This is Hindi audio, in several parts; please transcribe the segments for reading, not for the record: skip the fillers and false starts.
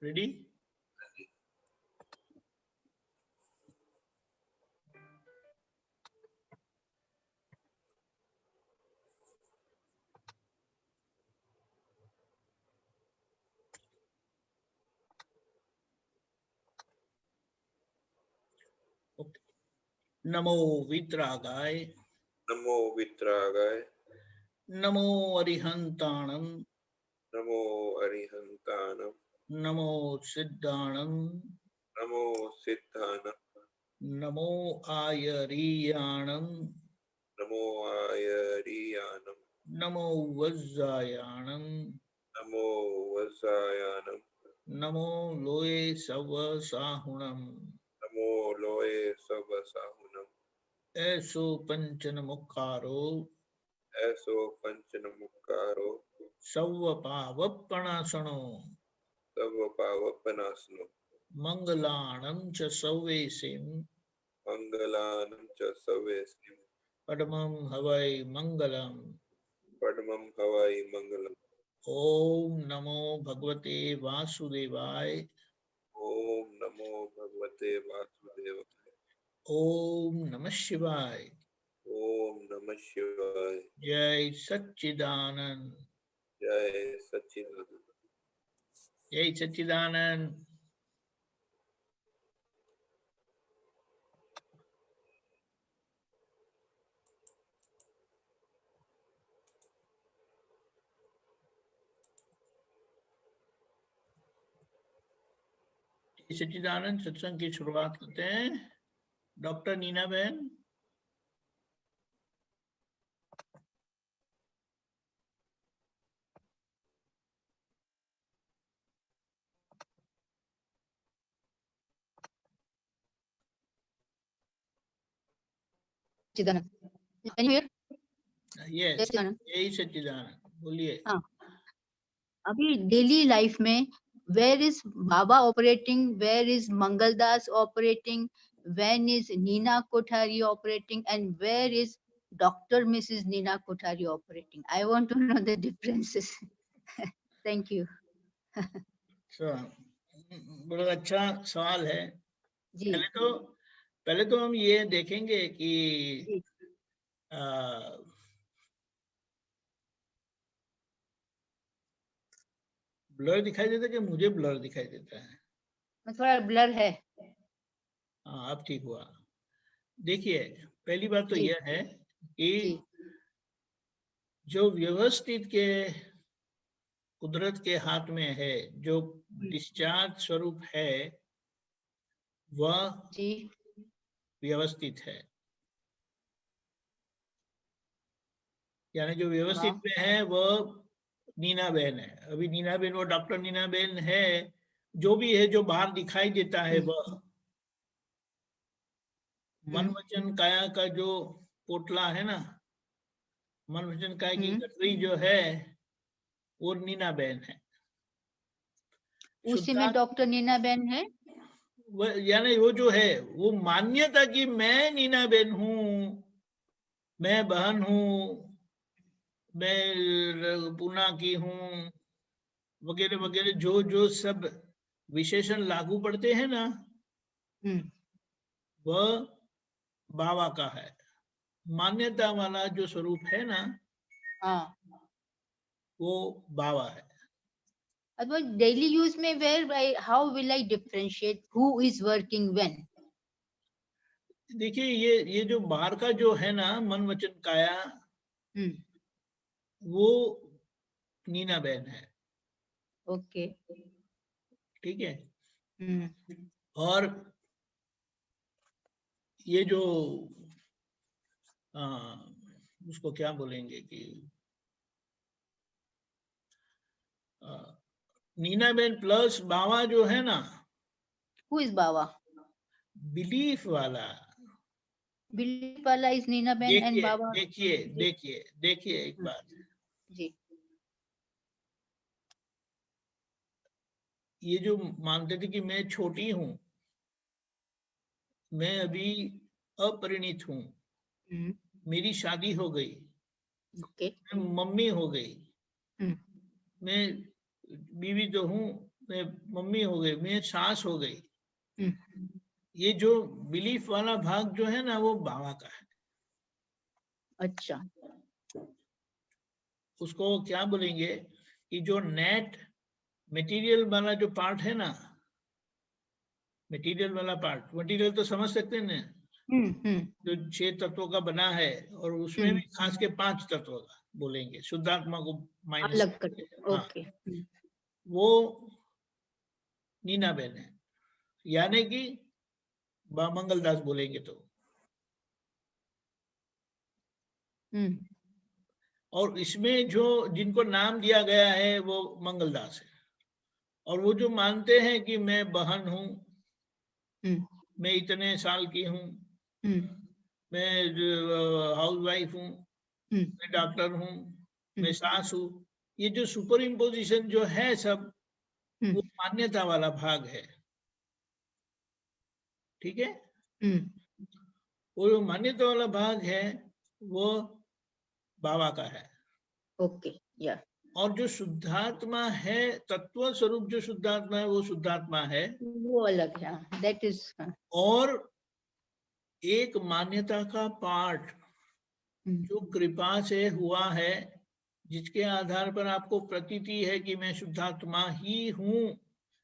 रेडी? नमो वित्रागाय, नमो वित्रागाय, नमो अरिहंताणं, नमो अरिहंताणं, नमो सिद्धाणं, नमो सिद्धाणं, नमो आयरीयाणं, नमो आयरीयाणं, नमो वज्रायाणं, नमो वज्रायाणं, नमो लोये सवसाहुणं, नमो लोये सवसाहुणं, ऐसो पंचनमुखारो ऐसो पंचनमुक्कारो सौवपावपणासनो सर्वपावपनाशनो मंगलाणं च सौवेसिं मंगलानं च सवेस्मिं पद्मं हवै मंगलम्। पद्मं हवै मंगलम्। ओम नमो भगवते वासुदेवाय, ओम नमो भगवते वासुदेवाय, ओम नमः शिवाय। ओम नमः शिवाय। जय सच्चिदानंद, जय सच्चिदानंद। जय सच्चिदानंद। जय सच्चिदानंद। सत्संग की शुरुआत करते हैं। डॉक्टर नीना बहन। सच्चिदानंद, can you hear? यस, जय सच्चिदानंद। जय सच्चिदानंद, बोलिए। हाँ, अभी डेली लाइफ में where is Baba operating, where is Mangaldas operating, when is Nina Kothari operating, and where is Dr. Mrs. Nina Kothari operating? I want to know the differences. Thank you. बड़ा अच्छा सवाल है। जी, पहले तो हम ये देखेंगे कि जी, ब्लर दिखाई देता है कि मुझे ब्लर दिखाई देता है? थोड़ा ब्लर है। हाँ, अब ठीक हुआ। देखिए, पहली बात तो जी, यह है कि जी, जो व्यवस्थित के कुदरत के हाथ में है, जो डिस्चार्ज स्वरूप है, वह जी, व्यवस्थित है। यानी जो व्यवस्थित में है वह नीना बहन है। अभी नीना बहन, वो डॉक्टर नीना बहन है, जो भी है, जो बाहर दिखाई देता है, वह मन वचन काया का जो पोटला है ना, मन वचन काया की गठरी जो है, वो नीना बहन है। उसी में डॉक्टर नीना बहन है। यानी वो जो है, वो मान्यता कि मैं नीना बहन हूँ, मैं बहन हूँ, मैं पूना की हूँ, वगैरह वगैरह, जो जो सब विशेषण लागू पड़ते हैं ना, वह बाबा का है। मान्यता वाला जो स्वरूप है ना, हाँ, वो बाबा है। अब डेली यूज में where how will I differentiate who is working when? देखिए, ये जो बाहर का जो है ना, मन वचन काया, वो नीना बहन है। ओके, ठीक है। और ये जो उसको क्या बोलेंगे कि नीना बहन प्लस बाबा जो है ना, हु इज बाबा? बिलीफ वाला। बिलीफ वाला इज नीना बहन एंड बाबा। देखिए देखिए देखिए एक बात जी, ये जो मानते थे कि मैं छोटी हूं, मैं अभी अपरिणित हूं, मेरी शादी हो गई, ओके, मैं मम्मी हो गई, मैं बीवी तो हूं, मैं मम्मी हो गई, मैं सास हो गई। हम्म, ये जो बिलीफ वाला भाग जो है ना वो बाबा का है। अच्छा। उसको क्या बोलेंगे कि जो नेट मटेरियल वाला जो पार्ट है ना, मटेरियल वाला पार्ट, मटेरियल तो समझ सकते हैं ना, हम्म, जो 6 तत्वों का बना है, और उसमें भी खास के 5 तत्वों का बोलेंगे, शुद्धात्मा को माइनस अलग कर, हाँ, ओके। वो नीना बहन है, यानी कि मंगलदास बोलेंगे तो। और इसमें जो जिनको नाम दिया गया है वो मंगलदास है। और वो जो मानते हैं कि मैं बहन हूँ, मैं इतने साल की हूँ, मैं हाउस वाइफ हूँ, मैं डॉक्टर हूँ, मैं सास हूँ, ये जो सुपर इम्पोजिशन जो है सब, वो मान्यता वाला भाग है। ठीक है, वो जो मान्यता वाला भाग है वो बाबा का है। ओके, या। और जो शुद्धात्मा है, तत्व स्वरूप जो शुद्धात्मा है वो शुद्धात्मा है, वो अलग है, दैट इज। और एक मान्यता का पार्ट जो कृपा से हुआ है, जिसके आधार पर आपको प्रतीति है कि मैं शुद्धात्मा ही हूँ,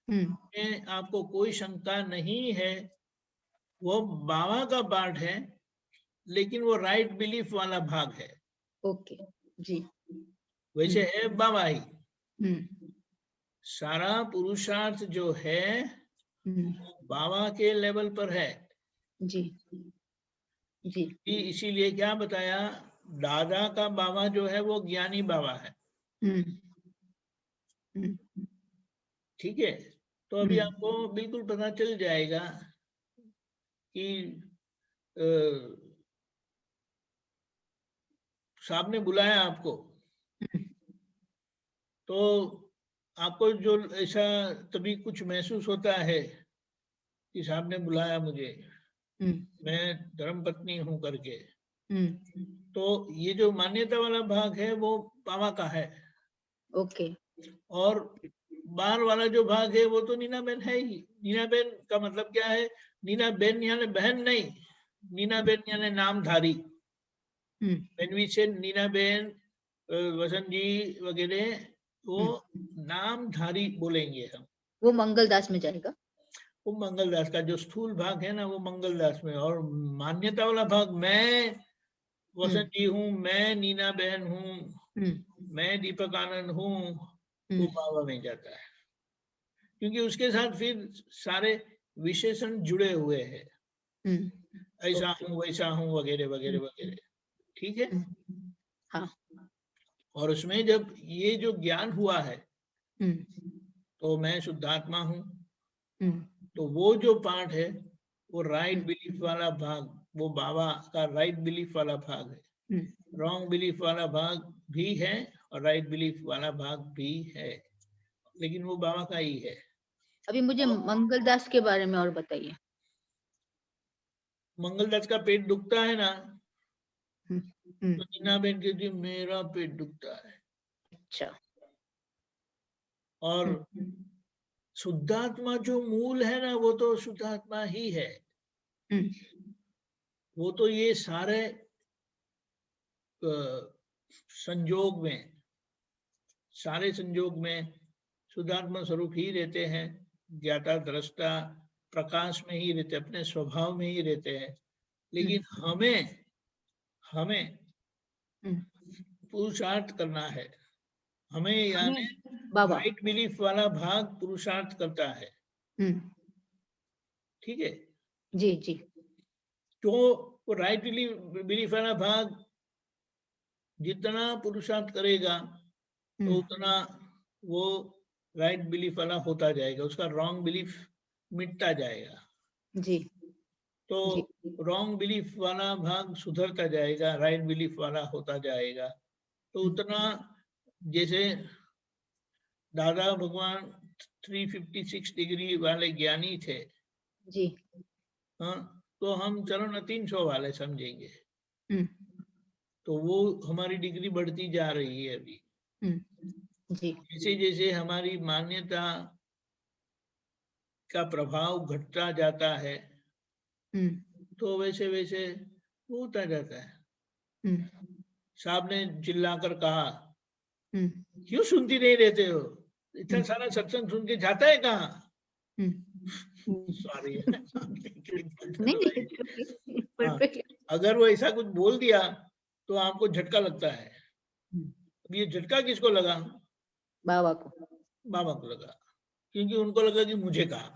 में आपको कोई शंका नहीं है, वो बाबा का पार्ट है, लेकिन वो राइट बिलीफ वाला भाग है। ओके, जी। वैसे है बाबा ही। सारा पुरुषार्थ जो है बाबा के लेवल पर है। जी, जी। इसीलिए क्या बताया, दादा का बाबा जो है वो ज्ञानी बाबा है। ठीक है, तो अभी आपको बिल्कुल पता चल जाएगा कि साहब ने बुलाया आपको, तो आपको जो ऐसा तभी कुछ महसूस होता है कि साहब ने बुलाया मुझे, मैं धर्म पत्नी हूं करके। तो ये जो मान्यता वाला भाग है वो बाबा का है। ओके। और बाहर वाला जो भाग है वो तो नीना बेन है ही। नीना बेन का मतलब क्या है, नीना बेन यानी बहन नहीं, नीना बेन यानी Namdhari. when we say Nina ben, Vasant ji वगैरह, वो नामधारी बोलेंगे हम। वो मंगलदास में जाएगा। वो मंगलदास का जो स्थूल भाग है ना वो मंगलदास में, और मान्यता वाला भाग मैं वसंत जी हूँ, मैं नीना बहन हूँ, मैं दीपक आनंद हूँ, वो बाबा में जाता है, क्योंकि उसके साथ फिर सारे विशेषण जुड़े हुए हैं, ऐसा हूँ वैसा हूँ वगैरह वगैरह वगैरह। ठीक है, हाँ। और उसमें जब ये जो ज्ञान हुआ है तो मैं शुद्धात्मा हूँ, तो वो जो पार्ट है वो राइट बिलीफ वाला भाग, वो बाबा का राइट बिलीफ वाला भाग है। रॉन्ग बिलीफ वाला भाग भी है और राइट बिलीफ वाला भाग भी है, लेकिन वो बाबा का ही है। अभी मुझे मंगलदास के बारे में और बताइए। मंगलदास का पेट दुखता है ना, तो नीना बेन कहती है मेरा पेट दुखता है। अच्छा। और शुद्धात्मा जो मूल है ना वो तो शुद्धात्मा ही है। वो तो ये सारे संयोग में, सारे संयोग में शुद्धात्मा स्वरूप ही रहते हैं, ज्ञाता दृष्टा प्रकाश में ही रहते, अपने स्वभाव में ही रहते हैं। लेकिन हमें पुरुषार्थ करना है, हमें यानी बाबा। राइट बिलीफ वाला भाग पुरुषार्थ करता है। ठीक है, जी, जी। तो वो राइट बिलीफ वाला भाग जितना पुरुषार्थ करेगा तो उतना वो राइट बिलीफ वाला होता जाएगा, उसका रॉन्ग बिलीफ मिटता जाएगा। जी। तो जी। रॉन्ग बिलीफ वाला भाग सुधरता जाएगा, राइट बिलीफ वाला होता जाएगा। तो उतना, जैसे दादा भगवान 356 डिग्री वाले ज्ञानी थे, जी। हाँ, तो हम चरण 300 वाले समझेंगे। तो वो हमारी डिग्री बढ़ती जा रही है अभी। जी। जैसे जैसे हमारी मान्यता का प्रभाव घटता जाता है तो वैसे वैसे वो होता जाता है। साहब ने चिल्लाकर कहा, क्यों सुनती नहीं रहते हो? इतना सारा सत्संग सुन के जाता है कहाँ? सॉरी अगर वो ऐसा कुछ बोल दिया तो आपको झटका लगता है। अब ये झटका किसको लगा? बाबा को। बाबा को लगा, क्योंकि उनको लगा कि मुझे कहा।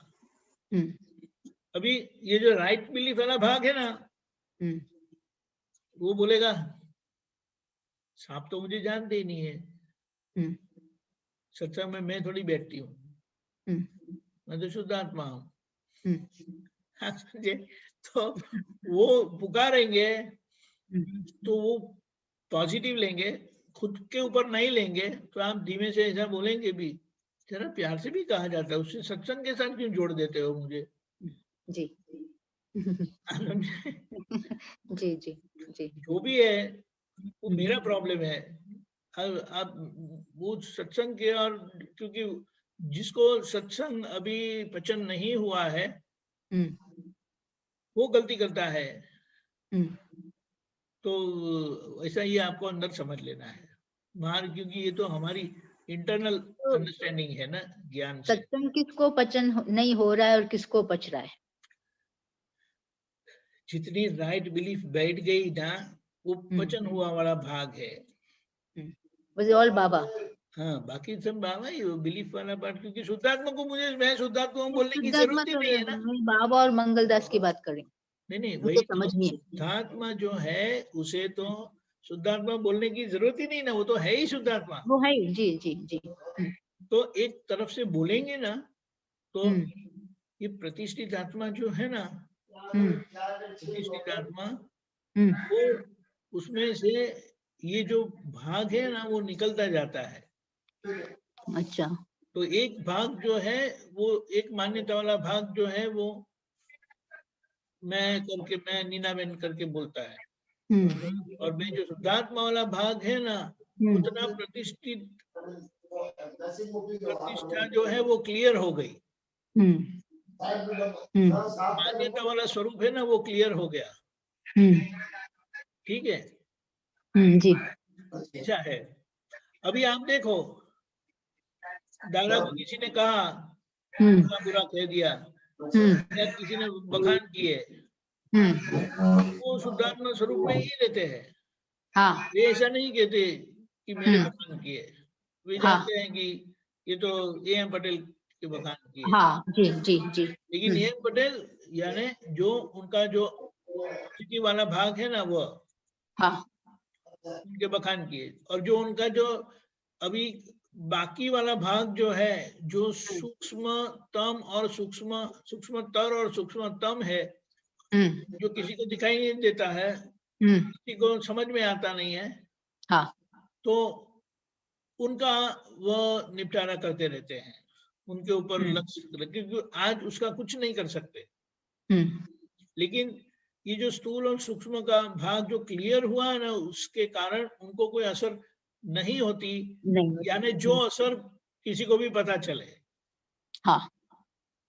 अभी ये जो राइट बिलीफ वाला भाग है ना, वो बोलेगा सांप तो मुझे जानते ही नहीं है, सत्संग में मैं थोड़ी बैठती हूँ, मैं तो शुद्ध आत्मा हूँ। तो वो पुकारेंगे तो वो पॉजिटिव लेंगे, खुद के ऊपर नहीं लेंगे। तो आप धीमे से ऐसा बोलेंगे भी, जरा प्यार से भी कहा जाता है, उससे सत्संग के साथ क्यों जोड़ देते हो मुझे? जी जी जी जी। जो भी है वो मेरा प्रॉब्लम है। अब वो सत्संग के, और क्योंकि जिसको सत्संग अभी पचन नहीं हुआ है वो गलती करता है, तो ऐसा ही आपको अंदर समझ लेना है बाहर, क्योंकि ये तो हमारी इंटरनल अंडरस्टैंडिंग है ना, ज्ञान से। सत्संग किसको पचन नहीं हो रहा है और किसको पच रहा है? जितनी राइट बिलीफ बैठ गई ना, वो पचन हुआ वाला भाग है। ऑल बाबा। हाँ, बाकी सब बाबा ही बिलीफ वाला पार्ट, क्योंकि शुद्धात्मा को मैं शुद्धात्मा बोलने की जरूरत ही नहीं है ना। बाबा और मंगलदास की बात करें। नहीं वही तो, शुद्धात्मा जो है उसे तो शुद्धात्मा बोलने की जरूरत ही नहीं ना, वो तो है ही शुद्धात्मा। वो है, जी जी जी। तो एक तरफ से बोलेंगे ना तो ये प्रतिष्ठित आत्मा जो है ना, प्रतिष्ठित आत्मा, वो उसमें से ये जो भाग है ना वो निकलता जाता है। अच्छा। तो एक भाग जो है वो, एक मान्यता वाला भाग जो है वो मैं नीना बेन करके बोलता है, और मैं जो शुद्धात्मा वाला भाग है ना, उतना प्रतिष्ठा जो है वो क्लियर हो गई। मान्यता वाला स्वरूप है ना वो क्लियर हो गया। ठीक है जी। ऐसा है। अभी आप देखो, दादा को किसी ने कहा, बुरा कह दिया, या किसी ने बखान किए, वो शुद्धात्मा स्वरूप में ही लेते हैं। हाँ। वे ऐसा नहीं कहते कि मेरे बखान किए, वे जानते हैं कि ये तो AM पटेल के बखान किए। हाँ जी जी जी। लेकिन AM पटेल यानी जो उनका जो स्थिति वाला भाग है ना, वो उनके बखान किए, और जो उनका जो अभी बाकी वाला भाग जो है, जो सूक्ष्मतम और सूक्ष्मतर और सूक्ष्मतम है, जो किसी को दिखाई नहीं देता है, किसी को समझ में आता नहीं है, तो उनका वो निपटारा करते रहते हैं, उनके ऊपर लक्ष्य, क्योंकि आज उसका कुछ नहीं कर सकते। लेकिन ये जो स्थूल और सूक्ष्म का भाग जो क्लियर हुआ है ना, उसके कारण उनको कोई असर नहीं होती, यानी जो असर किसी को भी पता चले।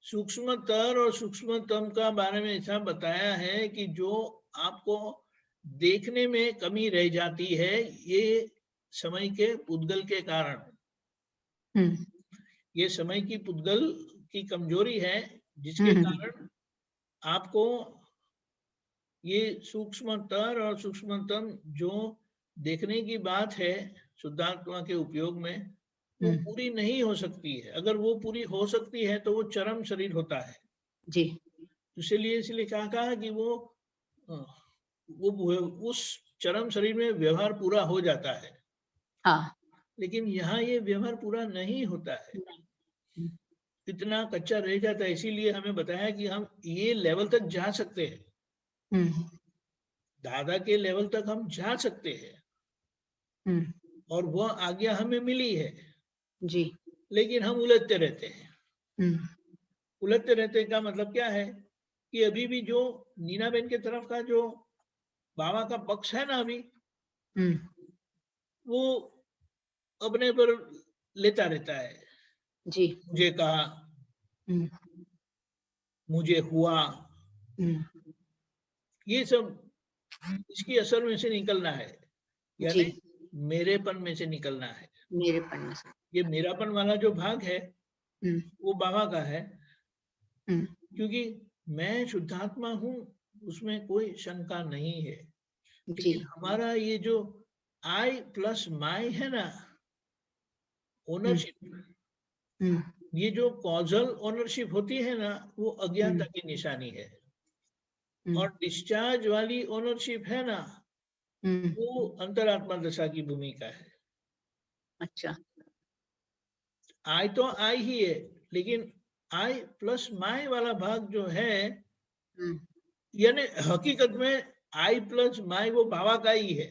सूक्ष्मतर और सूक्ष्मतम का बारे में ऐसा बताया है कि जो आपको देखने में कमी रह जाती है, ये समय के पुद्गल के कारण, ये समय की पुद्गल की कमजोरी है, जिसके कारण आपको ये सूक्ष्मतर और सूक्ष्मतम जो देखने की बात है शुद्धात्मा के उपयोग में, वो पूरी नहीं हो सकती है। अगर वो पूरी हो सकती है तो वो चरम शरीर होता है जी। इसलिए कहा कि वो उस चरम शरीर में व्यवहार पूरा हो जाता है। लेकिन यहाँ ये व्यवहार पूरा नहीं होता है, इतना कच्चा रह जाता है। इसीलिए हमें बताया कि हम ये लेवल तक जा सकते हैं, दादा के लेवल तक हम जा सकते हैं, और वह आज्ञा हमें मिली है जी। लेकिन हम उलझते रहते हैं। उलझते रहते का मतलब क्या है कि अभी भी जो नीना बेन के तरफ का जो बाबा का पक्ष है ना, अभी वो अपने पर लेता रहता है जी। मुझे कहा, मुझे हुआ, ये सब इसकी असर में से निकलना है, यानी मेरेपन में से निकलना है। मेरेपन में से। ये मेरापन वाला जो भाग है वो बाबा का है, क्योंकि मैं शुद्धात्मा हूँ, उसमें कोई शंका नहीं है। लेकिन हमारा ये जो आई प्लस माई है ना, ओनरशिप, ये जो कॉजल ओनरशिप होती है ना, वो अज्ञानता की निशानी है। और डिस्चार्ज वाली ओनरशिप है ना, वो अंतरात्मा दशा की भूमिका है। अच्छा, आई तो आई ही है, लेकिन आई प्लस माई वाला भाग जो है, यानी हकीकत में आई प्लस माई वो बाबा का ही है।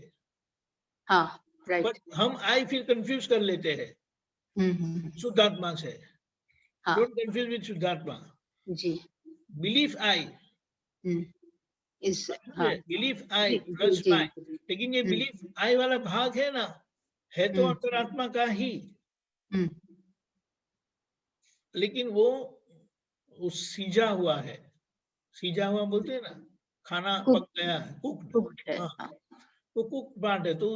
हाँ, राइट। बट हम आई फिर कंफ्यूज कर लेते हैं शुद्धात्मा से। डोंट कंफ्यूज विद शुद्धात्मा। जी। बिलीफ आई इस, हाँ, बिलीफ आई प्लस माई, लेकिन ये बिलीफ आई वाला भाग है ना, है तो अंतरात्मा का ही, लेकिन वो सीजा हुआ है। सीजा हुआ बोलते हैं ना, खाना पक गया है, कुक्ड है। हाँ, वो कुक पार्ट है, तो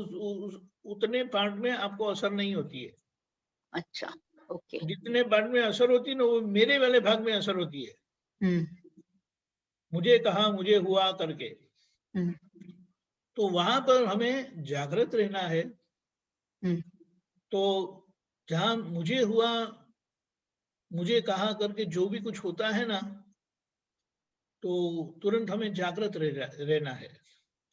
उतने पार्ट में आपको असर नहीं होती है। अच्छा, ओके। जितने पार्ट में असर होती है ना, वो मेरे वाले भाग में असर होती है। मुझे कहा, मुझे हुआ करके। तो वहां पर हमें जागृत रहना है। तो जहां मुझे हुआ, मुझे कहा करके जो भी कुछ होता है ना, तो तुरंत हमें जागृत रहना है,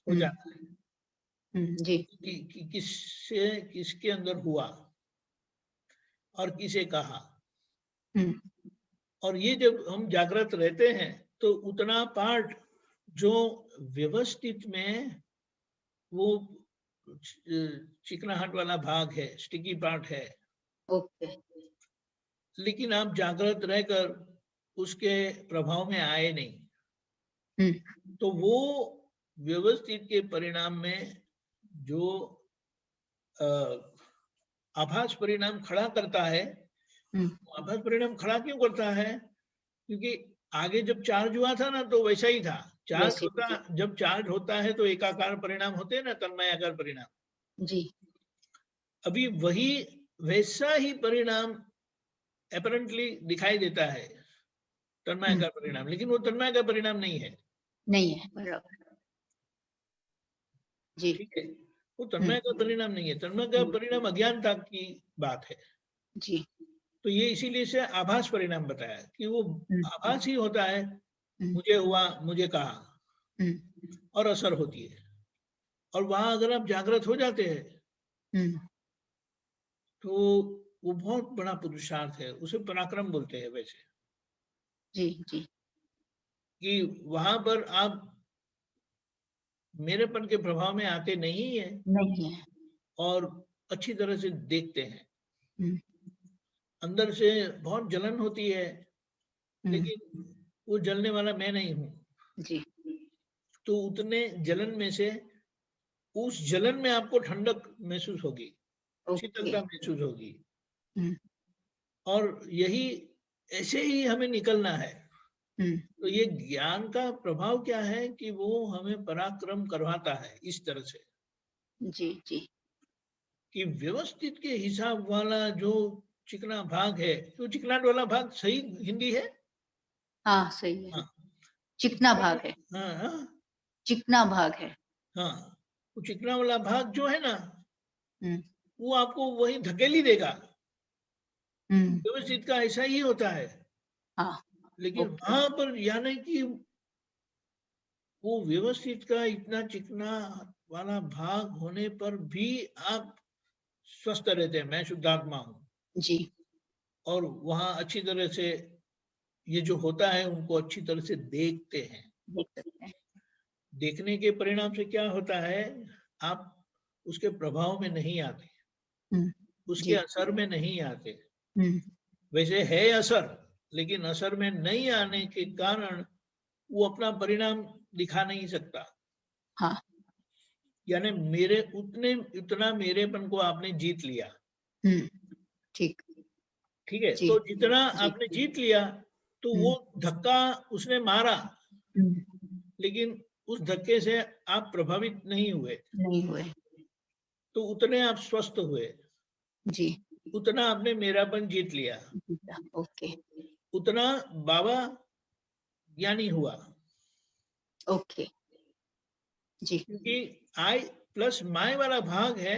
हो जाना है जी। कि किससे, किसके अंदर हुआ और किसे कहा। और ये जब हम जागृत रहते हैं, तो उतना पार्ट जो व्यवस्थित में वो चिकनाहट वाला भाग है, स्टिकी पार्ट है, ओके। लेकिन आप जागृत रहकर उसके प्रभाव में आए नहीं, तो वो व्यवस्थित के परिणाम में जो आभास परिणाम खड़ा करता है, आभास परिणाम खड़ा क्यों करता है? क्योंकि आगे जब चार्ज हुआ था ना, तो वैसा ही था। चार्ज होता, जब चार्ज होता है तो एकाकार परिणाम होते हैं ना, तन्मयाकार परिणाम। जी। अभी वही वैसा ही परिणाम अपरेंटली दिखाई देता है, तन्मयाकार परिणाम, लेकिन वो तन्मयाकार परिणाम नहीं है। नहीं है, बराबर। जी। ठीक है, वो तन्मयाकार परिणाम नहीं है। तन्मयाकार परिणाम अज्ञानता की बात है। जी। तो ये इसीलिए से आभास परिणाम बताया कि वो आभास ही होता है, मुझे हुआ, मुझे कहा, और असर होती है। और वहां अगर आप जागृत हो जाते हैं, तो वो बहुत बड़ा पुरुषार्थ है, उसे पराक्रम बोलते हैं वैसे। जी जी। कि वहां पर आप मेरेपन के प्रभाव में आते नहीं है, नहीं है, और अच्छी तरह से देखते हैं। अंदर से बहुत जलन होती है, लेकिन वो जलने वाला मैं नहीं हूं। जी। तो उतने जलन में से, उस जलन में आपको ठंडक महसूस होगी, शीतलता महसूस होगी। और यही, ऐसे ही हमें निकलना है। तो ये ज्ञान का प्रभाव क्या है कि वो हमें पराक्रम करवाता है इस तरह से। जी जी। कि व्यवस्थित के हिसाब वाला जो चिकना भाग है, तो चिकनाट वाला भाग सही हिंदी है? हाँ, सही है। हाँ, चिकना भाग है। हाँ हाँ, चिकना भाग है। हाँ, वो चिकना वाला भाग जो है ना, वो आपको वही धकेली देगा। व्यवस्थित का ऐसा ही होता है। हाँ, लेकिन वहां पर यानी कि वो व्यवस्थित का इतना चिकना वाला भाग होने पर भी आप स्वस्थ रहते हैं, मैं शुद्धात्मा हूं जी। और वहां अच्छी तरह से ये जो होता है उनको अच्छी तरह से देखते हैं। देख सकते हैं। देखने के परिणाम से क्या होता है, आप उसके प्रभाव में नहीं आते, उसके असर में नहीं आते। वैसे है असर, लेकिन असर में नहीं आने के कारण वो अपना परिणाम दिखा नहीं सकता। हाँ। यानी उतना मेरेपन को आपने जीत लिया। ठीक। ठीक है, तो जितना आपने जीत लिया, तो वो धक्का उसने मारा, लेकिन उस धक्के से आप प्रभावित नहीं हुए, तो उतने आप स्वस्थ हुए जी, उतना आपने मेरापन जीत लिया, ओके, उतना बाबा ज्ञानी हुआ। ओके जी, क्योंकि आई प्लस माय वाला भाग है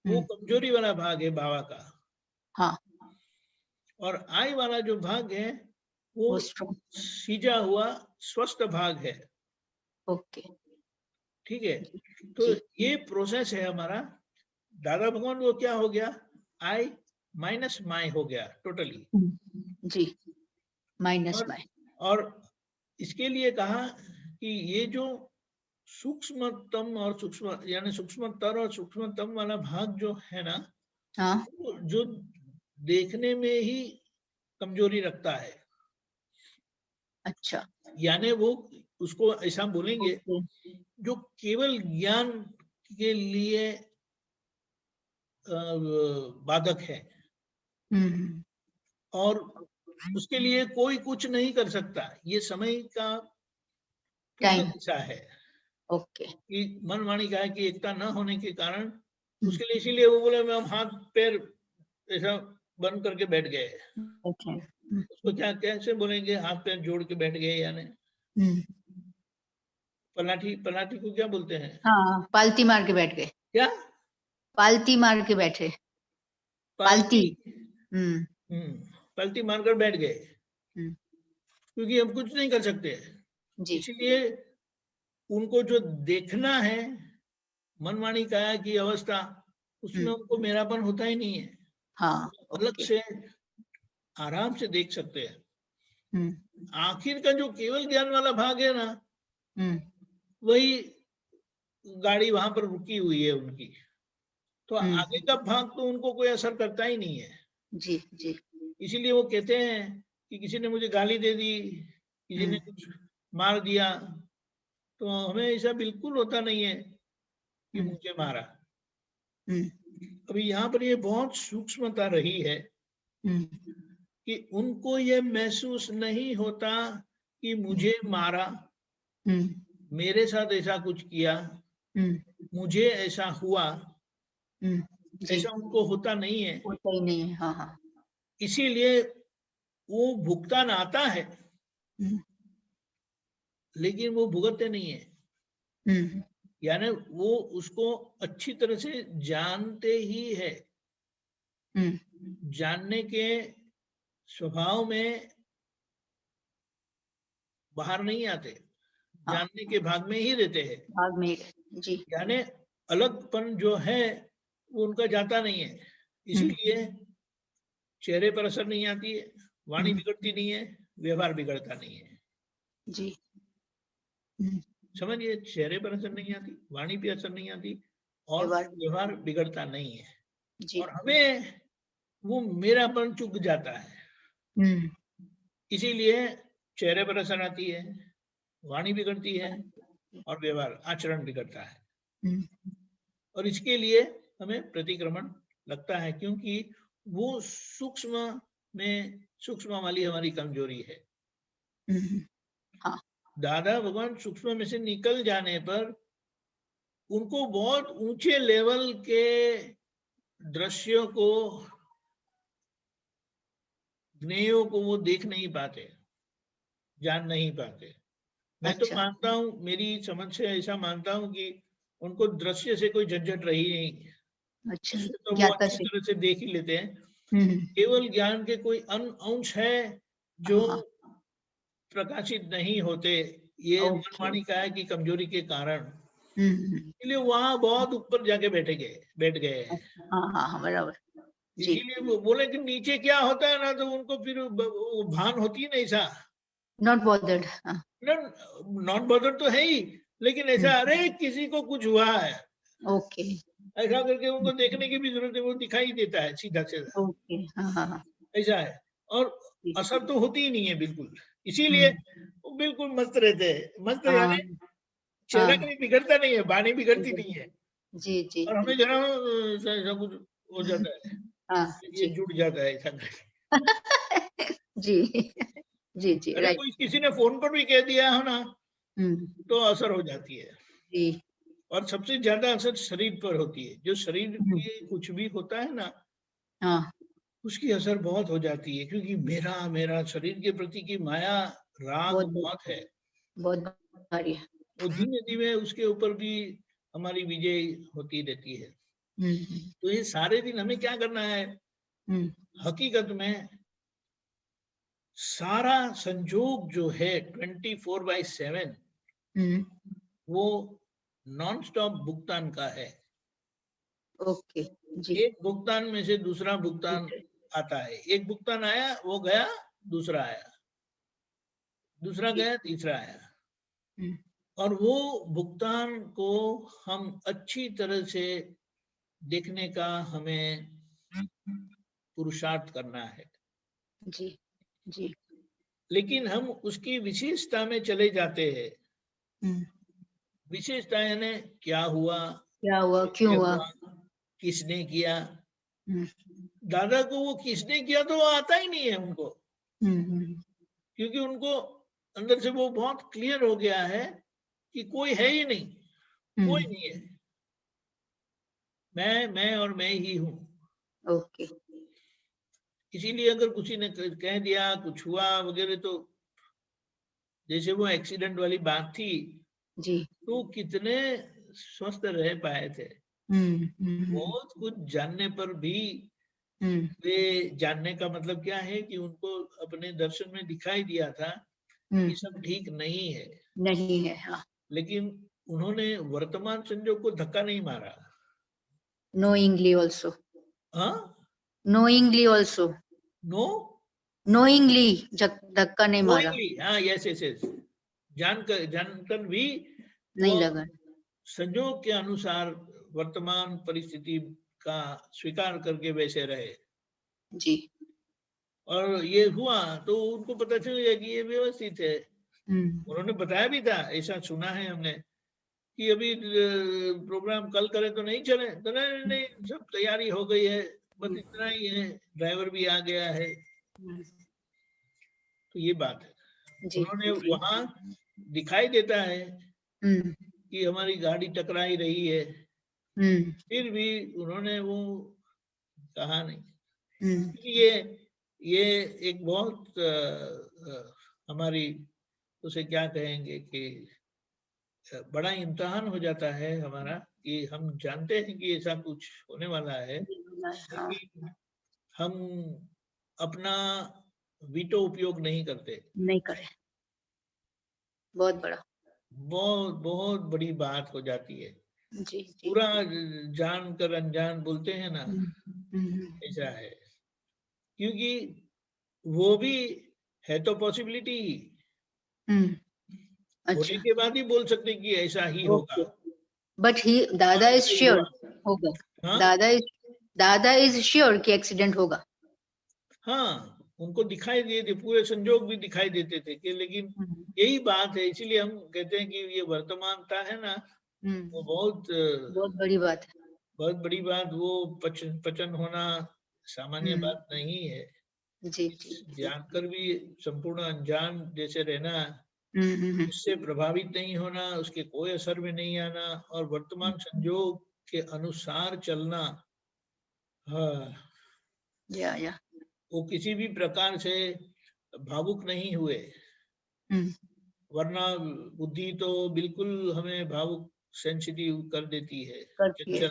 वो कमजोरी वाला भाग है बाबा का, हाँ, और आई वाला जो भाग है वो सीजा हुआ स्वस्थ भाग है। ओके, ठीक है, तो ये प्रोसेस है हमारा। दादा भगवान वो क्या हो गया, आई माइनस माय हो गया टोटली जी, माइनस माय। और इसके लिए कहा कि ये जो सूक्ष्मतम और सूक्ष्म यानी सूक्ष्मतर और सूक्ष्मतम वाला भाग जो है ना, हाँ, जो देखने में ही कमजोरी रखता है। अच्छा, यानी वो उसको ऐसा बोलेंगे जो केवल ज्ञान के लिए बाधक है और उसके लिए कोई कुछ नहीं कर सकता। ये समय का टाइम, ऐसा है ओके, कि मन वाणी का है कि एकता न होने के कारण उसके लिए, इसीलिए वो बोले हम हाथ पैर ऐसा बंद करके बैठ गए। ओके, उसको क्या कैसे बोलेंगे, हाथ पैर जोड़ के बैठ गए यानी पलाठी, पलाठी को क्या बोलते हैं? हाँ, पालती मार के बैठ गए। क्या? पालती मार के बैठे, पालती, पलटी मारकर बैठ गए क्योंकि हम कुछ नहीं कर सकते। इसलिए उनको जो देखना है मनमानी काया की अवस्था, उसमें उनको मेरापन होता ही नहीं है। हाँ, अलग से आराम से देख सकते हैं। आखिर का जो केवल ज्ञान वाला भाग है ना, वही गाड़ी वहां पर रुकी हुई है उनकी, तो आगे का भाग तो उनको कोई असर करता ही नहीं है। जी, जी। इसीलिए वो कहते हैं कि किसी ने मुझे गाली दे दी, किसी ने कुछ मार दिया, तो हमें ऐसा बिल्कुल होता नहीं है कि मुझे मारा। अभी यहाँ पर ये बहुत सूक्ष्मता रही है कि उनको ये महसूस नहीं होता कि मुझे मारा, मेरे साथ ऐसा कुछ किया, मुझे ऐसा हुआ, ऐसा उनको होता नहीं है। होता ही नहीं है, हाँ, हाँ। इसीलिए वो भुगतान आता है लेकिन वो भुगतते नहीं है। यानी वो उसको अच्छी तरह से जानते ही है, जानने के स्वभाव में बाहर नहीं आते, जानने के भाग में ही रहते हैं। भाग में, जी। यानी अलगपन जो है वो उनका जाता नहीं है, इसीलिए चेहरे पर असर नहीं आती है, वाणी बिगड़ती नहीं है, व्यवहार बिगड़ता नहीं है। जी, समझिए, चेहरे पर असर नहीं आती, वाणी पे असर नहीं आती और व्यवहार बिगड़ता नहीं है। जी। और हमें वो मेरापन चुक जाता है, इसीलिए चेहरे पर असर आती है, वाणी बिगड़ती है और व्यवहार आचरण बिगड़ता है। और इसके लिए हमें प्रतिक्रमण लगता है, क्योंकि वो सूक्ष्म में सूक्ष्म वाली हमारी कमजोरी है। हाँ। दादा भगवान सूक्ष्म में से निकल जाने पर उनको बहुत ऊंचे लेवल के दृश्यों को, ज्ञेयों को वो देख नहीं पाते, जान नहीं पाते। मैं तो मानता हूँ, मेरी समझ से ऐसा मानता हूँ कि उनको दृश्य से कोई झंझट रही नहीं। अच्छा, तो वो अच्छी तरह से देख ही लेते हैं। केवल ज्ञान के कोई अंश है जो प्रकाशित नहीं होते, ये मनमानी का है कि कमजोरी के कारण, इसलिए वहां बहुत ऊपर जाके बैठ गए। हाँ, बराबर। इसीलिए वो बोले कि नीचे क्या होता है ना, तो उनको फिर वो भान होती है ना, ऐसा नॉट बॉदर्ड। नॉट बॉदर्ड तो है ही, लेकिन ऐसा अरे किसी को कुछ हुआ है, ओके, ऐसा करके उनको देखने की भी जरूरत है, वो दिखाई देता है सीधा सीधा। ओके, हाँ, ऐसा है। और असर तो होती ही नहीं है बिल्कुल, इसीलिए वो बिल्कुल मस्त रहते हैं। मस्त यानी चेहरा कभी बिगड़ता नहीं है, वाणी बिगड़ती नहीं है। जी, जी। और हमें जरा ऐसा कुछ हो जाता है, ये जुड़ जाता है ऐसा। जी, जी जी अरे राइट। कोई किसी ने फोन पर भी कह दिया है ना तो असर हो जाती है जी। और सबसे ज्यादा असर शरीर पर होती है। जो शरीर के कुछ भी होता है ना, हाँ उसकी असर बहुत हो जाती है, क्योंकि मेरा मेरा शरीर के प्रति की माया राग बहुत बहुत है। बहुत भारी है। वो धीमे धीमे उसके ऊपर भी हमारी विजय होती रहती है। तो ये सारे दिन हमें क्या करना है, हकीकत में सारा संजोग जो है 24/7 वो नॉन स्टॉप भुगतान का है। ओके जी। एक भुगतान में से दूसरा भुगतान आता है, एक भुगतान आया वो गया, दूसरा आया, दूसरा गया, तीसरा आया। और वो भुगतान को हम अच्छी तरह से देखने का हमें पुरुषार्थ करना है। जी जी। लेकिन हम उसकी विशेषता में चले जाते हैं। विशेषता यानी क्या हुआ, क्या हुआ, क्यों हुआ, किसने किया। दादा को वो किसने किया तो वो आता ही नहीं है उनको, क्योंकि उनको अंदर से वो बहुत क्लियर हो गया है कि कोई है ही नहीं, कोई नहीं है, मैं और मैं ही हूं। ओके। इसीलिए अगर किसी ने कह दिया कुछ हुआ वगैरह, तो जैसे वो एक्सीडेंट वाली बात थी जी। तो कितने स्वस्थ रह पाए थे। बहुत कुछ जानने पर भी वे, जानने का मतलब क्या है कि उनको अपने दर्शन में दिखाई दिया था कि सब ठीक नहीं है, नहीं है। हाँ। लेकिन उन्होंने वर्तमान संजोग को धक्का नहीं मारा। knowingly also, हाँ, knowingly also, नो knowingly धक्का नहीं मारा, नोइंगली, हाँ यस यस यस, जानकर भी वो नहीं लगा। संजोग के अनुसार वर्तमान परिस्थिति का स्वीकार करके वैसे रहे। जी। और ये हुआ तो उनको पता चल गया कि ये व्यवस्थित है। उन्होंने बताया भी था, ऐसा सुना है हमने कि अभी प्रोग्राम कल करे तो नहीं चले, तो नहीं नहीं सब तैयारी हो गई है, बस इतना ही है, ड्राइवर भी आ गया है। तो ये बात है। जी। उन्होंने वहां दिखाई देता है कि हमारी गाड़ी टकरा ही रही है, फिर भी उन्होंने वो कहा नहीं। ये एक बहुत हमारी, उसे क्या कहेंगे कि बड़ा इम्तिहान हो जाता है हमारा, कि हम जानते हैं कि ऐसा कुछ होने वाला है, लेकिन हम अपना वीटो उपयोग नहीं करते। नहीं करे, बहुत बड़ा, बहुत बहुत बड़ी बात हो जाती है। जी जी। पूरा जान कर अनजान बोलते हैं ना, ऐसा है। क्योंकि वो भी है तो पॉसिबिलिटी ही, होने अच्छा। के बाद ही बोल सकते कि ऐसा ही होगा। बट ही दादा इज श्योर होगा। हाँ? दादा इज श्योर कि एक्सीडेंट होगा। हाँ, उनको दिखाई दिए थे, पूरे संजोग भी दिखाई देते थे कि, लेकिन यही बात है, इसीलिए हम कहते हैं कि ये वर्तमानता है ना, वो बहुत बड़ी बात है। बहुत बड़ी बात। वो पचन होना सामान्य बात नहीं है। जी जी। जानकर भी संपूर्ण अनजान जैसे रहना, उससे प्रभावित नहीं होना, उसके कोई असर में नहीं आना, और वर्तमान संजोग के अनुसार चलना। हाँ, या वो किसी भी प्रकार से भावुक नहीं हुए, वरना बुद्धि तो बिल्कुल हमें भावुक, सेंसिटिव कर देती है, चंचल,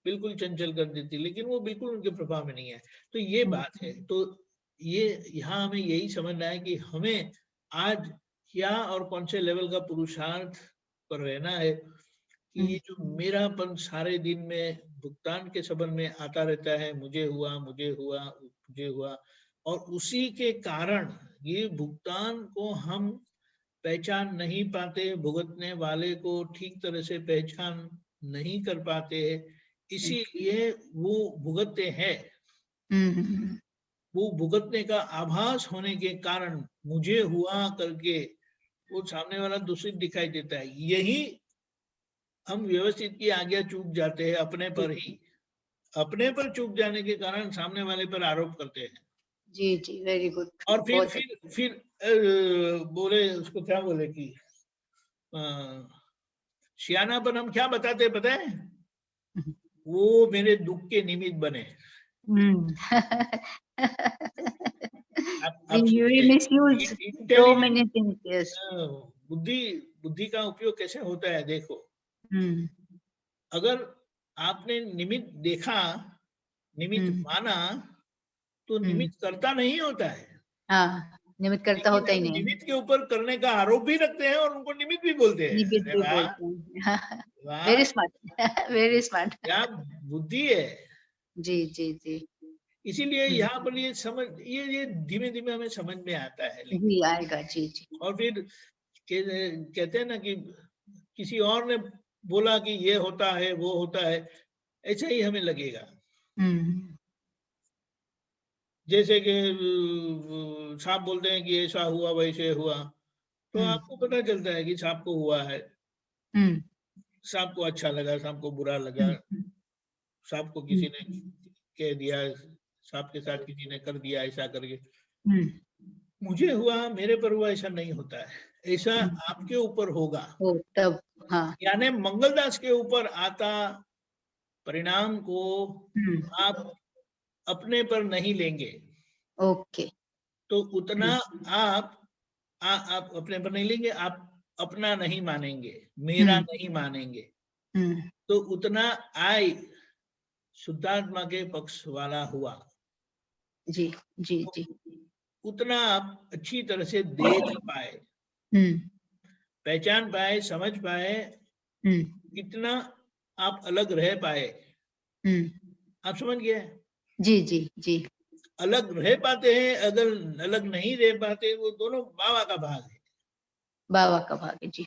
बिल्कुल चंचल कर देती है, लेकिन वो बिल्कुल उनके प्रभाव में नहीं है। तो ये बात है। तो ये यहाँ हमें यही समझना है कि हमें आज क्या और कौन से लेवल का पुरुषार्थ पर रहना है, कि ये जो मेरापन सारे दिन में भुगतान के संबंध में आता रहता है, मुझे हुआ मुझे हुआ मुझे हुआ, और उसी के कारण ये भुगतान को हम पहचान नहीं पाते, भुगतने वाले को ठीक तरह से पहचान नहीं कर पाते, इसीलिए वो भुगतते हैं। वो भुगतने का आभास होने के कारण मुझे हुआ करके वो सामने वाला दूषित दिखाई देता है। यही हम व्यवस्थित की आज्ञा चूक जाते हैं, अपने पर ही, अपने पर चूक जाने के कारण सामने वाले पर आरोप करते हैं। जी जी, वेरी गुड। और फिर बोले उसको क्या बोले कि सियानापन हम क्या बताते हैं पता है? वो मेरे दुख के निमित्त बने। आप We misuse so many things. Yes. बुद्धि का उपयोग कैसे होता है देखो। अगर आपने निमित्त देखा, निमित्त माना, तो निमित्त करता नहीं होता है। हाँ, निमित्त करता होता ही नहीं। निमित्त के ऊपर करने का आरोप भी रखते हैं और उनको निमित्त भी बोलते हैं। निमित्त भी बोलते हैं। Very smart, very smart. क्या बुद्धि है। जी जी जी। इसीलिए यहाँ पर ये समझ, ये धीमे धीमे हमें समझ में आता है। जी आएगा। जी जी। और फिर कहते हैं ना कि किसी और ने बोला कि ये होता है वो होता है, ऐसा ही हमें लगेगा। जैसे कि सांप बोलते हैं कि ऐसा हुआ वैसे हुआ, तो आपको पता चलता है कि सांप को हुआ है, सांप को अच्छा लगा, सांप को बुरा लगा, सांप को किसी ने कह दिया, सांप के साथ किसी ने कर दिया ऐसा करके। मुझे हुआ, मेरे पर हुआ, ऐसा नहीं होता है। ऐसा आपके ऊपर होगा तब। हाँ। यानी मंगलदास के ऊपर आता परिणाम को आप अपने पर नहीं लेंगे। ओके। तो उतना आप अपने पर नहीं लेंगे, आप अपना नहीं मानेंगे, मेरा नहीं मानेंगे, तो उतना आय शुद्धात्मा के पक्ष वाला हुआ। जी जी जी। उतना आप अच्छी तरह से देख पाए, पहचान पाए, समझ पाए, कितना आप अलग रह पाए। आप समझ गए? जी जी जी। अलग रह पाते हैं, अगर अलग नहीं रह पाते, वो दोनों बाबा का भाग है। बाबा का भाग है। जी।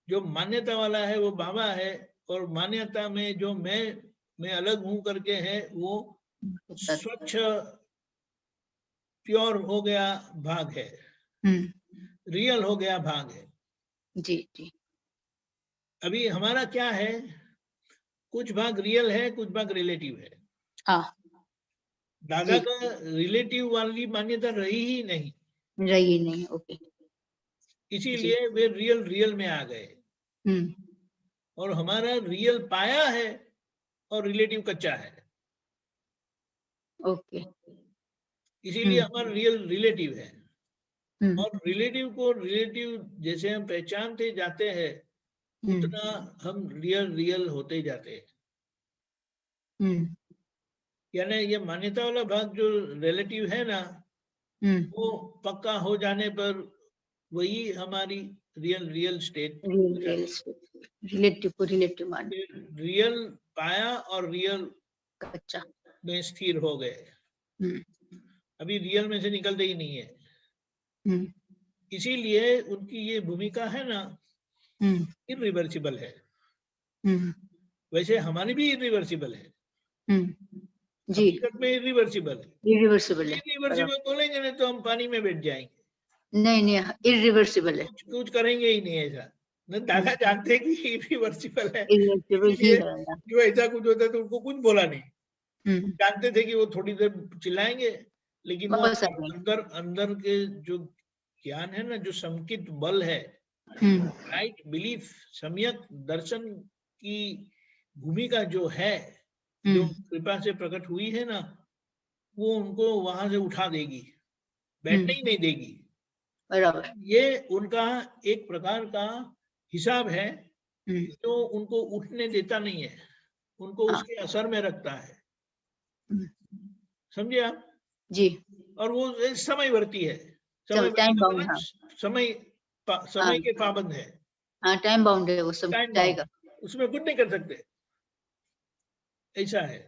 जो मान्यता वाला है वो बाबा है, और मान्यता में जो मैं अलग हूं करके है, वो स्वच्छ प्योर हो गया भाग है, रियल हो गया भाग है। जी जी। अभी हमारा क्या है, कुछ भाग रियल है, कुछ भाग रिलेटिव है। हाँ। दादा का रिलेटिव वाली मान्यता रही ही नहीं। ओके। इसीलिए वे रियल में आ गए। और हमारा रियल पाया है और रिलेटिव कच्चा है। ओके। इसीलिए हमारा रियल रिलेटिव है। और रिलेटिव को रिलेटिव जैसे हम पहचानते जाते हैं, उतना हम रियल होते जाते हैं। यानी ये मान्यता वाला भाग जो रिलेटिव है ना, वो पक्का हो जाने पर वही हमारी रियल स्टेट। रिलेटिव को रिलेटिव मान, रियल पाया और रियल कच्चा में स्थिर हो गए। अभी रियल में से निकलते ही नहीं है। इसीलिए उनकी ये भूमिका है ना, इरिवर्सिबल है। वैसे हमारी भी इरिवर्सिबल है। जी। हकीकत में इरिवर्सिबल है। इरिवर्सिबल बोलेंगे ना तो हम पानी में बैठ जाएंगे। नहीं, इरिवर्सिबल है। कुछ करेंगे ही नहीं ऐसा। दादा जानते हैं कि इरिवर्सिबल है, जो ऐसा कुछ होता है तो उनको कुछ बोला नहीं। जानते थे कि वो थोड़ी देर चिल्लाएंगे, लेकिन वो अंदर के जो ज्ञान है ना, जो संकित बल है, राइट बिलीफ, सम्यक दर्शन की भूमिका जो है, जो कृपा से प्रकट हुई है ना, वो उनको वहां से उठा देगी, बैठने ही नहीं देगी। बराबर। ये उनका एक प्रकार का हिसाब है, जो उनको उठने देता नहीं है, उनको उसके असर में रखता है। समझे आप? जी। और वो समयवर्ती है, समय के पाबंद है। हाँ, टाइम बाउंड है, वो सब जाएगा, उसमें कुछ नहीं कर सकते। ऐसा है।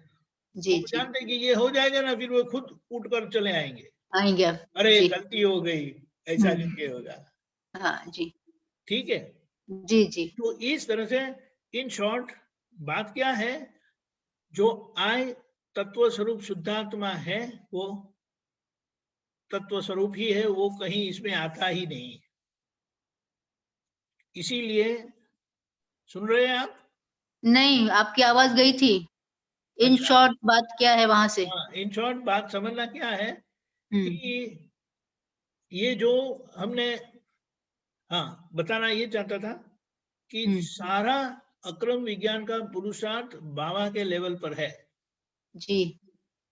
जी, वो जानते कि ये हो जाएगा ना, फिर वो खुद उठकर चले आएंगे। अरे गलती हो गई, ऐसा करके होगा। हाँ जी। ठीक है। जी जी। तो इस तरह से इन शॉर्ट बात क्या है, जो आय तत्व स्वरूप शुद्धात्मा है, वो तत्व स्वरूप ही है, वो कहीं इसमें आता ही नहीं। इसीलिए सुन रहे हैं आप? नहीं, आपकी आवाज गई थी। इन शॉर्ट बात क्या है वहां से? इन शॉर्ट बात समझना क्या है कि ये जो हमने बताना ये चाहता था कि सारा अक्रम विज्ञान का पुरुषार्थ बाबा के लेवल पर है जी।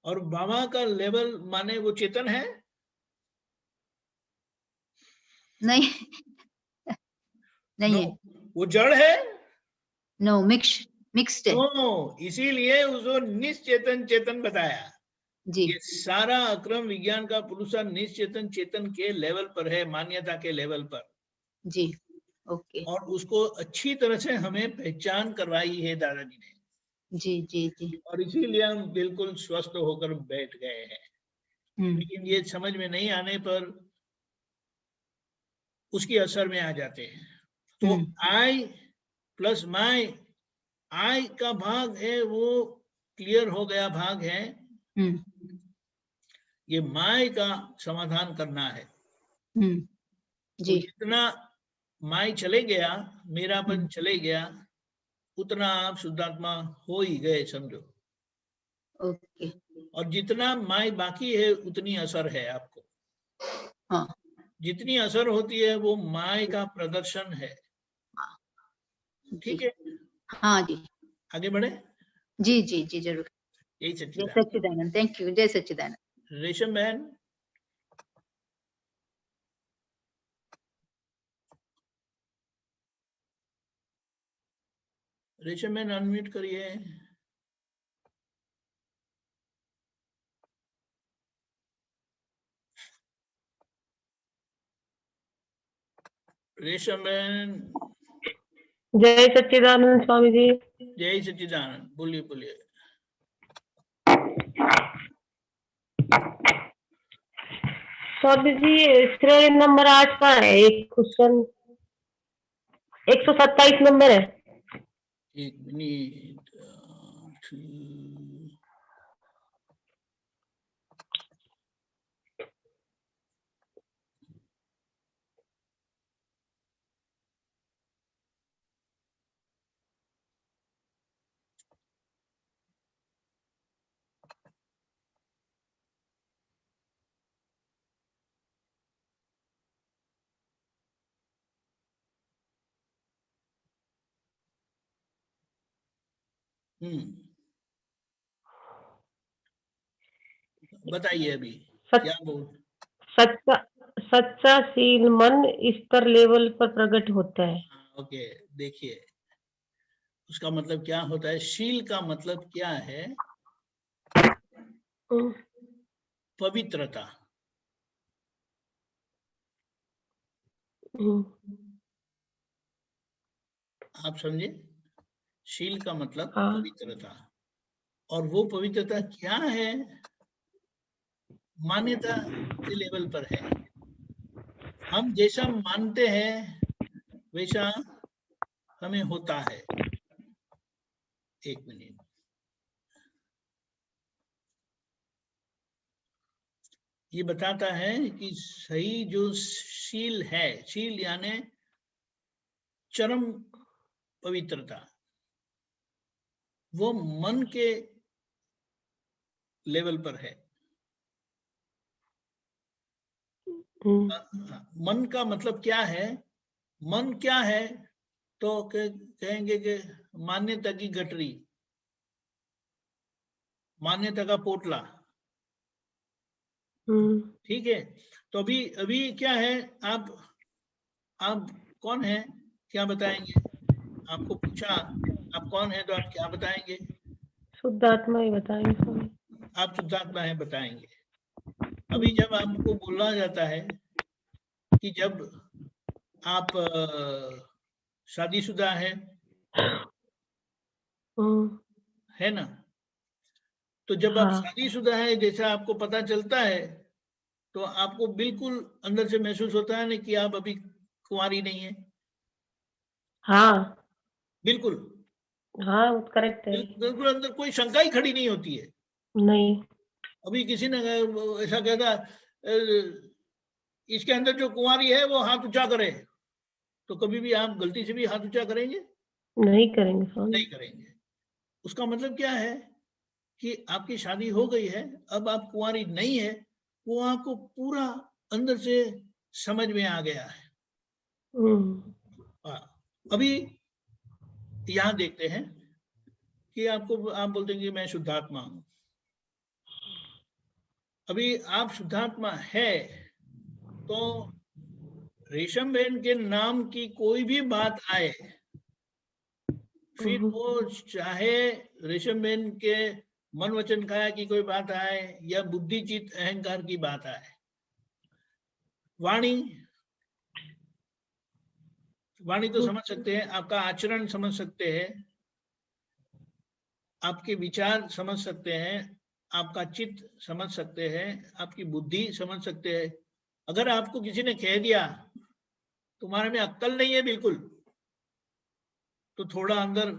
और बाबा का लेवल माने वो चेतन है? नहीं नहीं है। वो जड़ है? नो, मिक्स्ड है। इसीलिए उसको निश्चेतन चेतन बताया जी। ये सारा अक्रम विज्ञान का पुरुषार्थ निश्चेतन चेतन के लेवल पर है, मान्यता के लेवल पर। जी, ओके। और उसको अच्छी तरह से हमें पहचान करवाई है दादाजी ने। जी जी जी। और इसीलिए हम बिल्कुल स्वस्थ होकर बैठ गए हैं। लेकिन ये समझ में नहीं आने पर उसकी असर में आ जाते हैं। तो आई प्लस माई, आई का भाग है वो क्लियर हो गया भाग है, ये माई का समाधान करना है। जी। तो जितना माई चले गया, मेरापन चले गया, उतना आप शुद्धात्मा हो ही गए समझो। ओके। और जितना माई बाकी है उतनी असर है आपको। हाँ। जितनी असर होती है वो माई का प्रदर्शन है। ठीक है? हाँ जी। आगे बढ़े? जी जी जी जरूर। यही जय सच्चिदानंद। Thank you. जय सच्चिदानंद। रेशम बहन, रेशम बहन अनम्यूट करिए। रेशम बहन। जय सच्चिदानंद स्वामी जी। जय सच्चिदानंद। बोलिए बोलिए। स्वामी जी श्रेणी नंबर 8 का है एक क्वेश्चन, 127 नंबर है। एक मिनट। बताइए अभी क्या बोल। सच्चा शील मन स्तर लेवल पर प्रकट होता है। ओके, देखिए उसका मतलब क्या होता है। शील का मतलब क्या है? पवित्रता। आप समझे? शील का मतलब पवित्रता। और वो पवित्रता क्या है? मान्यता के लेवल पर है। हम जैसा मानते हैं वैसा हमें होता है। एक मिनट। ये बताता है कि सही जो शील है, शील यानी चरम पवित्रता, वो मन के लेवल पर है। मन का मतलब क्या है? मन क्या है? तो कहेंगे कि मान्यता की गठरी, मान्यता का पोटला। ठीक है? तो अभी क्या है? आप कौन है? क्या बताएंगे? आपको पूछा आप कौन है तो आप क्या बताएंगे? शुद्धात्मा ही बताएंगे स्वामी। आप शुद्धात्मा है बताएंगे। अभी जब आपको बोला जाता है कि जब आप शादीशुदा है ना, तो जब आप शादीशुदा है जैसा आपको पता चलता है तो आपको बिल्कुल अंदर से महसूस होता है ना कि आप अभी कुंवारी नहीं है। हाँ बिल्कुल। हाँ करेक्ट है। बिल्कुल अंदर कोई शंका ही खड़ी नहीं होती है। नहीं। अभी किसी ने ऐसा कहता इसके अंदर जो कुंवारी है वो हाथ ऊंचा करे, तो कभी भी आप गलती से भी हाथ ऊंचा करेंगे? नहीं करेंगे स्वामी। नहीं करेंगे। उसका मतलब क्या है? कि आपकी शादी हो गई है, अब आप कुंवारी नहीं है, वो आपको पूरा अंदर से समझ में आ गया है। अभी यहाँ देखते हैं कि आपको, आप बोलते हैं कि मैं शुद्धात्मा हूं। अभी आप शुद्धात्मा है तो रेशम बहन के नाम की कोई भी बात आए, फिर वो चाहे रेशम बहन के मन वचन काया की कोई बात आए या बुद्धि चित्त अहंकार की बात आए, वाणी तो समझ सकते हैं, आपका आचरण समझ सकते हैं, आपके विचार समझ सकते हैं, आपका चित्त समझ सकते हैं, आपकी बुद्धि समझ सकते हैं। अगर आपको किसी ने कह दिया तुम्हारे में अक्ल नहीं है बिल्कुल, तो थोड़ा अंदर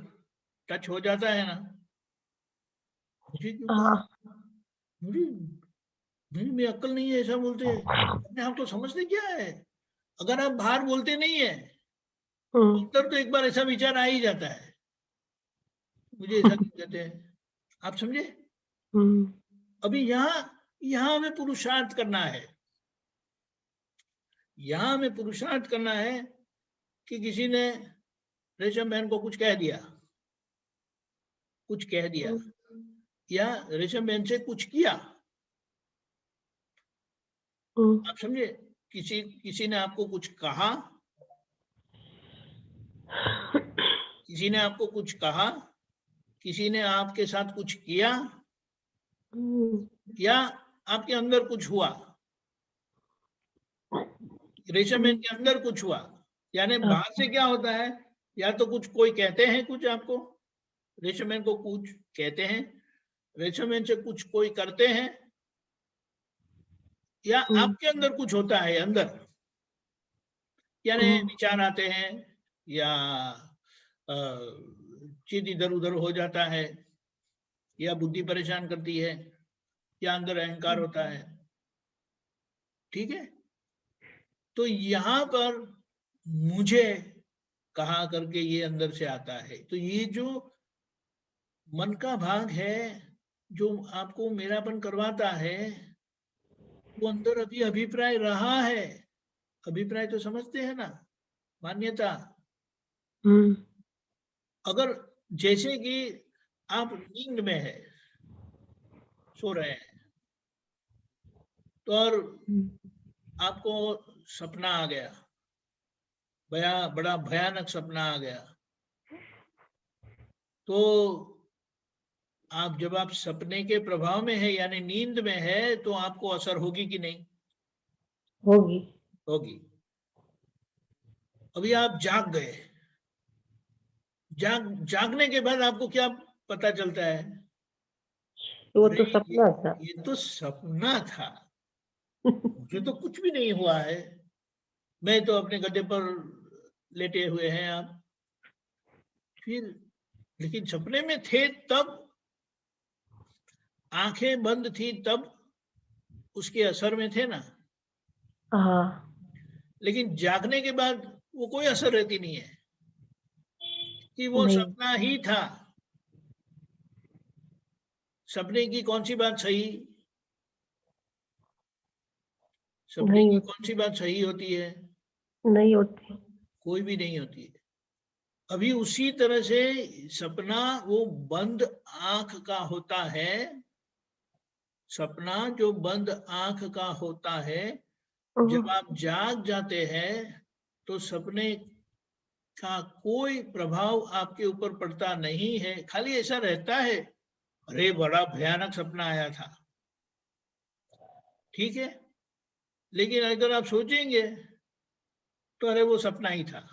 टच हो जाता है ना, मुझे क्यों कहा? मुझे में अक्ल नहीं है ऐसा बोलते हैं, अपने आप तो समझते क्या है। अगर आप बाहर बोलते नहीं है तो अंदर तो एक बार ऐसा विचार आ ही जाता है, मुझे ऐसा क्यों कहते हैं, आप समझे। अभी यहाँ हमें पुरुषार्थ करना है, यहाँ हमें पुरुषार्थ करना है कि किसी ने रेशम बहन को कुछ कह दिया या रेशम बहन से कुछ किया, आप समझे। किसी ने आपको कुछ कहा, किसी ने आपको कुछ कहा, किसी ने आपके साथ कुछ किया या आपके अंदर कुछ हुआ, रेशम बहन के अंदर कुछ हुआ। यानी बाहर से क्या होता है, या तो कुछ कोई कहते हैं कुछ आपको, रेशम बहन को कुछ कहते हैं, रेशम बहन से कुछ कोई करते हैं, या आपके अंदर कुछ होता है अंदर, यानी विचार आते हैं या चीज इधर उधर हो जाता है या बुद्धि परेशान करती है या अंदर अहंकार होता है, ठीक है। तो यहाँ पर मुझे कहा करके ये अंदर से आता है। तो ये जो मन का भाग है जो आपको मेरापन करवाता है, वो अंदर अभी अभिप्राय रहा है। अभिप्राय तो समझते हैं ना, मान्यता। अगर जैसे कि आप नींद में है, सो रहे हैं, तो और आपको सपना आ गया, बड़ा भयानक सपना आ गया, तो जब आप सपने के प्रभाव में है यानी नींद में है, तो आपको असर होगी कि नहीं होगी। अभी आप जाग गए, जागने के बाद आपको क्या पता चलता है, वो तो सपना था, ये तो सपना था, मुझे तो कुछ भी नहीं हुआ है, मैं तो अपने गद्दे पर लेटे हुए हैं आप। फिर लेकिन सपने में थे तब, आंखें बंद थी तब उसके असर में थे ना। लेकिन जागने के बाद वो कोई असर रहती नहीं है कि वो सपना ही था। सपने की कौन सी बात सही, सपने की कौन सी बात सही होती है, नहीं होती, कोई भी नहीं होती है। अभी उसी तरह से सपना वो बंद आंख का होता है, सपना जो बंद आंख का होता है, जब आप जाग जाते हैं तो सपने का कोई प्रभाव आपके ऊपर पड़ता नहीं है। खाली ऐसा रहता है, अरे बड़ा भयानक सपना आया था, ठीक है। लेकिन अगर आप सोचेंगे तो अरे वो सपना ही था।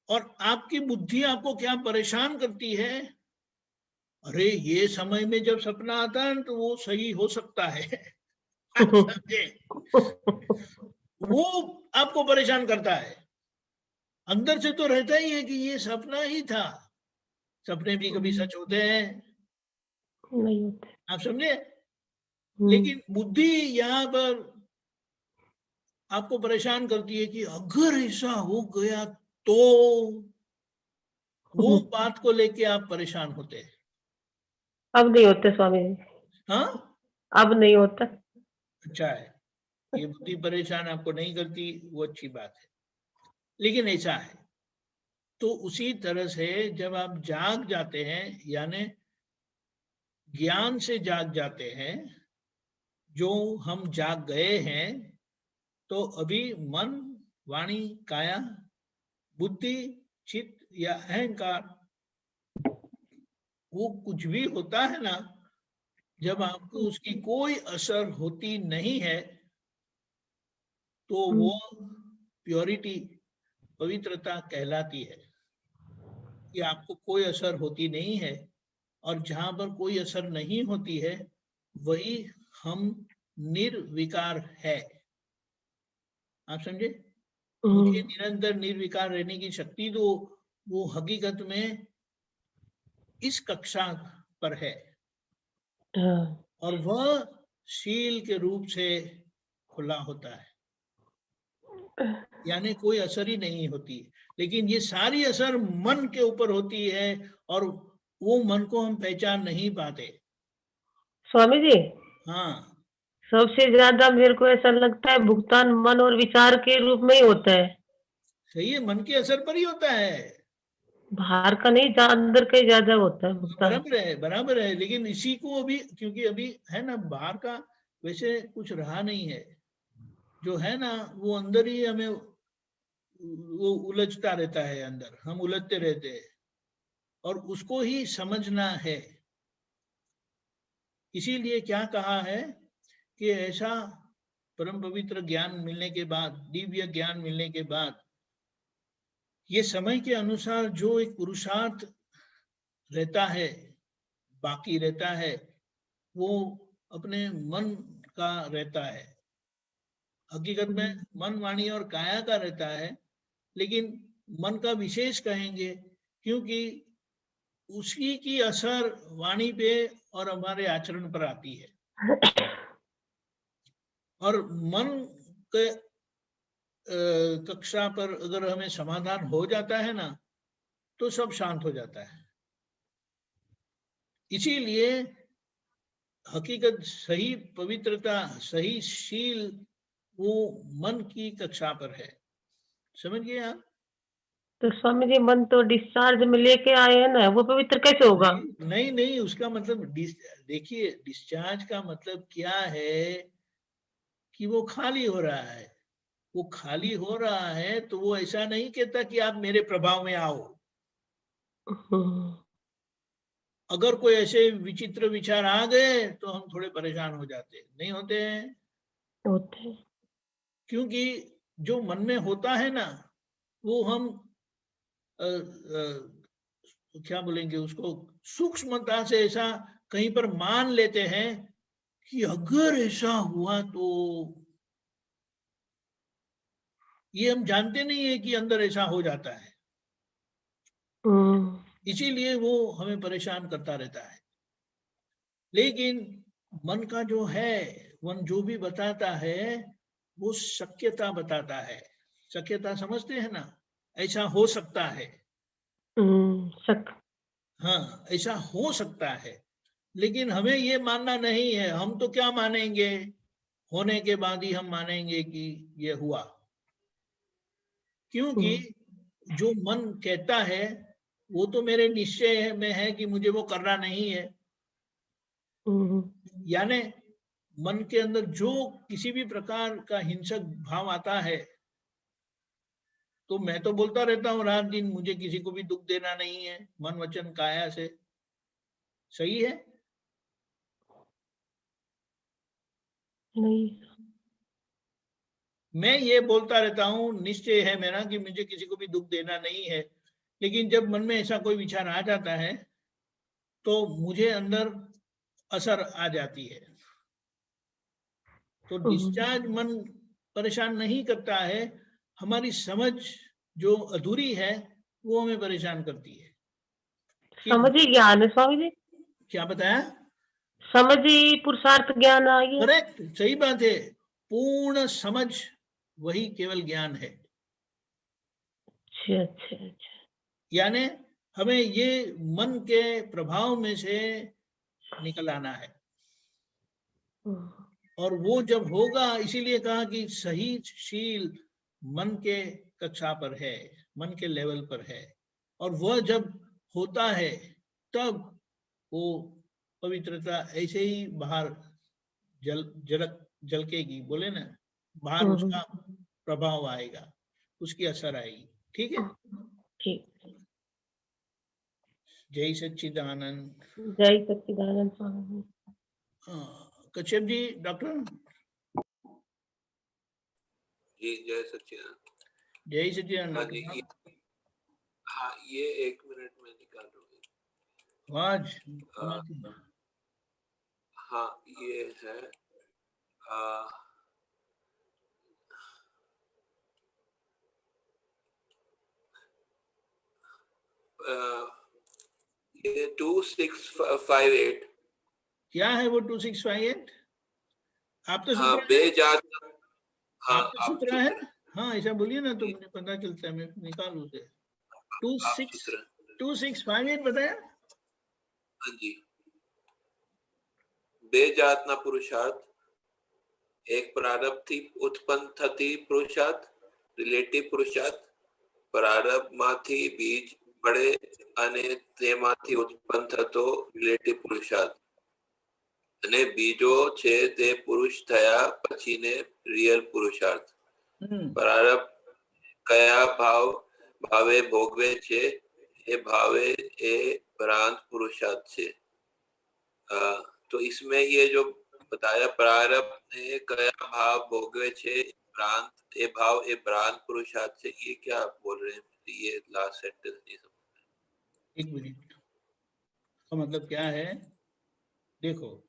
और आपकी बुद्धि आपको क्या परेशान करती है, अरे ये समय में जब सपना आता है तो वो सही हो सकता है वो आपको परेशान करता है। अंदर से तो रहता ही है कि ये सपना ही था। सपने भी कभी सच होते हैं, नहीं होते, आप समझे। लेकिन बुद्धि यहाँ पर आपको परेशान करती है कि अगर ऐसा हो गया तो, वो बात को लेके आप परेशान होते हैं। अब नहीं होते स्वामी जी, हाँ, अब नहीं होता। अच्छा है, ये बुद्धि परेशान आपको नहीं करती, वो अच्छी बात है, लेकिन ऐसा है। तो उसी तरह से जब आप जाग जाते हैं, यानी ज्ञान से जाग जाते हैं, जो हम जाग गए हैं, तो अभी मन, वाणी, काया, बुद्धि, चित्त या अहंकार, वो कुछ भी होता है ना, जब आपको उसकी कोई असर होती नहीं है, तो वो प्योरिटी, पवित्रता कहलाती है, कि आपको कोई असर होती नहीं है। और जहां पर कोई असर नहीं होती है, वही हम निर्विकार है। आप समझे? मुझे निरंतर निर्विकार रहने की शक्ति दो, वो हकीकत में इस कक्षा पर है, और वह शील के रूप से खुला होता है, यानी कोई असर ही नहीं होती। लेकिन ये सारी असर मन के ऊपर होती है, और वो मन को हम पहचान नहीं पाते। स्वामी जी, हाँ, सबसे ज्यादा मेरे को ऐसा लगता है भुगतान मन और विचार के रूप में ही होता है, सही है, मन के असर पर ही होता है। बाहर का नहीं, अंदर का ही ज्यादा होता है भुगतान। बराबर है, बराबर है, लेकिन इसी को अभी, क्योंकि अभी है ना, बाहर का वैसे कुछ रहा नहीं है, जो है ना वो अंदर ही हमें वो उलझता रहता है, अंदर हम उलझते रहते हैं, और उसको ही समझना है। इसीलिए क्या कहा है कि ऐसा परम पवित्र ज्ञान मिलने के बाद, दिव्य ज्ञान मिलने के बाद, ये समय के अनुसार जो एक पुरुषार्थ रहता है, बाकी रहता है, वो अपने मन का रहता है। हकीकत में मन, वाणी और काया का रहता है, लेकिन मन का विशेष कहेंगे, क्योंकि उसी की असर वाणी पे और हमारे आचरण पर आती है। और मन के कक्षा पर अगर हमें समाधान हो जाता है ना, तो सब शांत हो जाता है। इसीलिए हकीकत, सही पवित्रता, सही शील, वो मन की कक्षा पर है। समझ गए आप? तो स्वामी जी, मन तो डिस्चार्ज में लेके आए हैं ना, वो पवित्र कैसे होगा? नहीं नहीं, उसका मतलब देखिए, डिस्चार्ज का मतलब क्या है, कि वो खाली हो रहा है। वो खाली हो रहा है तो वो ऐसा नहीं कहता कि आप मेरे प्रभाव में आओ। अगर कोई ऐसे विचित्र विचार आ गए तो हम थोड़े परेशान हो जाते, नहीं होते हैं? होते। क्योंकि जो मन में होता है ना, वो हम क्या बोलेंगे उसको, सूक्ष्मता से ऐसा कहीं पर मान लेते हैं कि अगर ऐसा हुआ तो, ये हम जानते नहीं है कि अंदर ऐसा हो जाता है। इसीलिए वो हमें परेशान करता रहता है। लेकिन मन का जो है, मन जो भी बताता है, वो शक्यता बताता है। शक्यता समझते हैं ना, ऐसा हो सकता है। शक। हाँ, ऐसा हो सकता है, लेकिन हमें ये मानना नहीं है। हम तो क्या मानेंगे, होने के बाद ही हम मानेंगे कि ये हुआ। क्योंकि जो मन कहता है, वो तो मेरे निश्चय में है कि मुझे वो करना नहीं है। यानी मन के अंदर जो किसी भी प्रकार का हिंसक भाव आता है, तो मैं तो बोलता रहता हूँ रात दिन, मुझे किसी को भी दुख देना नहीं है, मन वचन काया से। सही है? नहीं। मैं ये बोलता रहता हूँ, निश्चय है मेरा कि मुझे किसी को भी दुख देना नहीं है, लेकिन जब मन में ऐसा कोई विचार आ जाता है, तो मुझे अंदर असर आ जाती है। तो डिस्चार्ज मन परेशान नहीं करता है, हमारी समझ जो अधूरी है, वो हमें परेशान करती है। समझ ही ज्ञान है स्वामी जी। क्या बताया? समझ ही पुरुषार्थ ज्ञान आ गया। करेक्ट, सही बात है। पूर्ण समझ वही केवल ज्ञान है। अच्छा अच्छा अच्छा। यानी हमें ये मन के प्रभाव में से निकल आना है। और वो जब होगा, इसीलिए कहा कि सही शील मन के कक्षा पर है, मन के लेवल पर है, और वह जब होता है तब वो पवित्रता ऐसे ही बाहर झलकेगी, बोले ना, बाहर उसका प्रभाव आएगा, उसकी असर आएगी। ठीक है, ठीक। जय सच्चिदानंद। जय सच्चिदानंद स्वामी। कश्यप जी, डॉक्टर जी जय सच्चिदानंद। जय सच्चिदानंद। हाँ जी, हाँ ये 1 मिनट में निकाल दूंगी। हाँ ये है ये 2658। क्या है वो 2658? आप तो हाँ सूत्र बेजात। हाँ आप तो सूत्र है। हाँ ऐसा बोलिए ना तो मुझे पता चलता है, मैं निकालूं उसे। 2658 बताया। हाँ जी, बेजात न पुरुषार्थ, एक प्रारब्ध थी उत्पन्न थती पुरुषार्थ, रिलेटिव पुरुषार्थ, प्रारब्ध माथी बीज પડે અને તેમાંથી ઉત્પન્ન થતો રિલેટિવ પુરુષાર્થ, અને બીજો છે તે પુરુષ થયા પછીને રિયલ પુરુષાર્થ. પ્રારબ્ધ કયા ભાવે ભોગવે છે એ ભાવે એ ભ્રાંત પુરુષાર્થ છે. तो इसमें ये जो बताया प्रारब्ध ने कया भाव भोगवे छे भ्रांत ए भाव ए भ्रांत पुरुषार्थ से, ये क्या बोल रहे हैं? ये लास्ट सेंटेंस नहीं समझ। एक मिनट का मतलब क्या है, देखो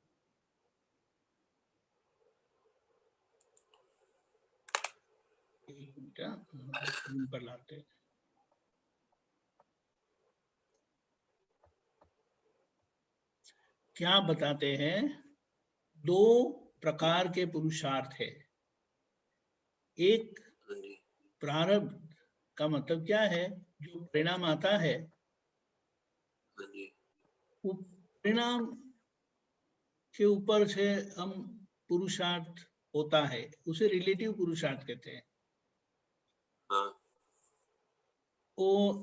एक मिनट पर लाते हैं। क्या बताते हैं, 2 प्रकार के पुरुषार्थ है। एक प्रारब्ध का मतलब क्या है, जो परिणाम आता है वो परिणाम के ऊपर से हम पुरुषार्थ होता है, उसे रिलेटिव पुरुषार्थ कहते हैं। वो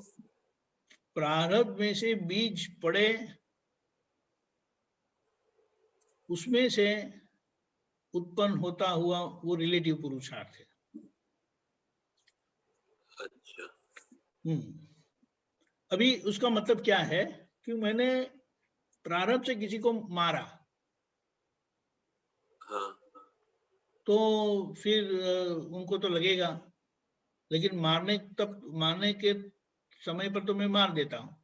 प्रारब्ध में से बीज पड़े, उसमें से उत्पन्न होता हुआ वो रिलेटिव पुरुषार्थ है। अभी उसका मतलब क्या है कि मैंने प्रारब्ध से किसी को मारा, तो फिर उनको तो लगेगा, लेकिन मारने के समय पर तो मैं मार देता हूं,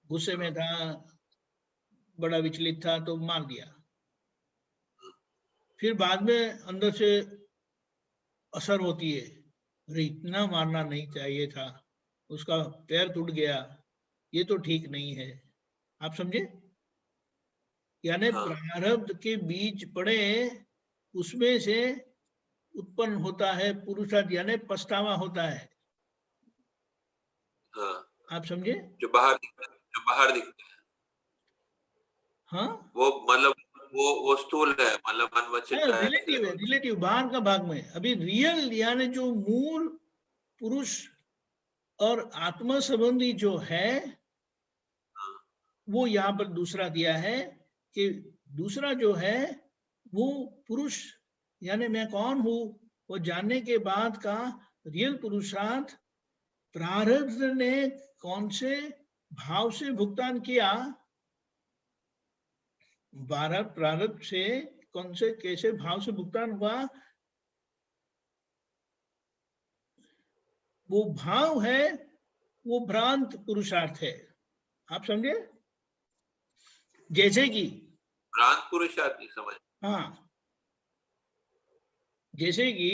गुस्से में था, बड़ा विचलित था तो मार दिया। फिर बाद में अंदर से असर होती है, अरे इतना मारना नहीं चाहिए था, उसका पैर टूट गया, ये तो ठीक नहीं है। आप समझे? यानी प्रारब्ध के बीज पड़े, उसमें से उत्पन्न होता है पुरुषार्थ, यानी पछतावा होता है। आप समझे? जो बाहर दिखता है। हाँ वो मतलब वो स्थूल है, मतलब मन वचन का रिलेटिव है, रिलेटिव बाहर का भाग में। अभी रियल यानी जो मूल पुरुष और आत्मा संबंधी जो है, वो यहाँ पर दूसरा दिया है कि दूसरा जो है वो पुरुष यानी मैं कौन हूं वो जानने के बाद का रियल पुरुषार्थ, प्रारब्ध ने कौन से भाव से भुगतान किया, प्रारब्ध से कौन से कैसे भाव से भुगतान हुआ, वो भाव है, वो भ्रांत पुरुषार्थ है। आप समझे? जैसे कि भ्रांत पुरुषार्थ नहीं समझ। हाँ, जैसे कि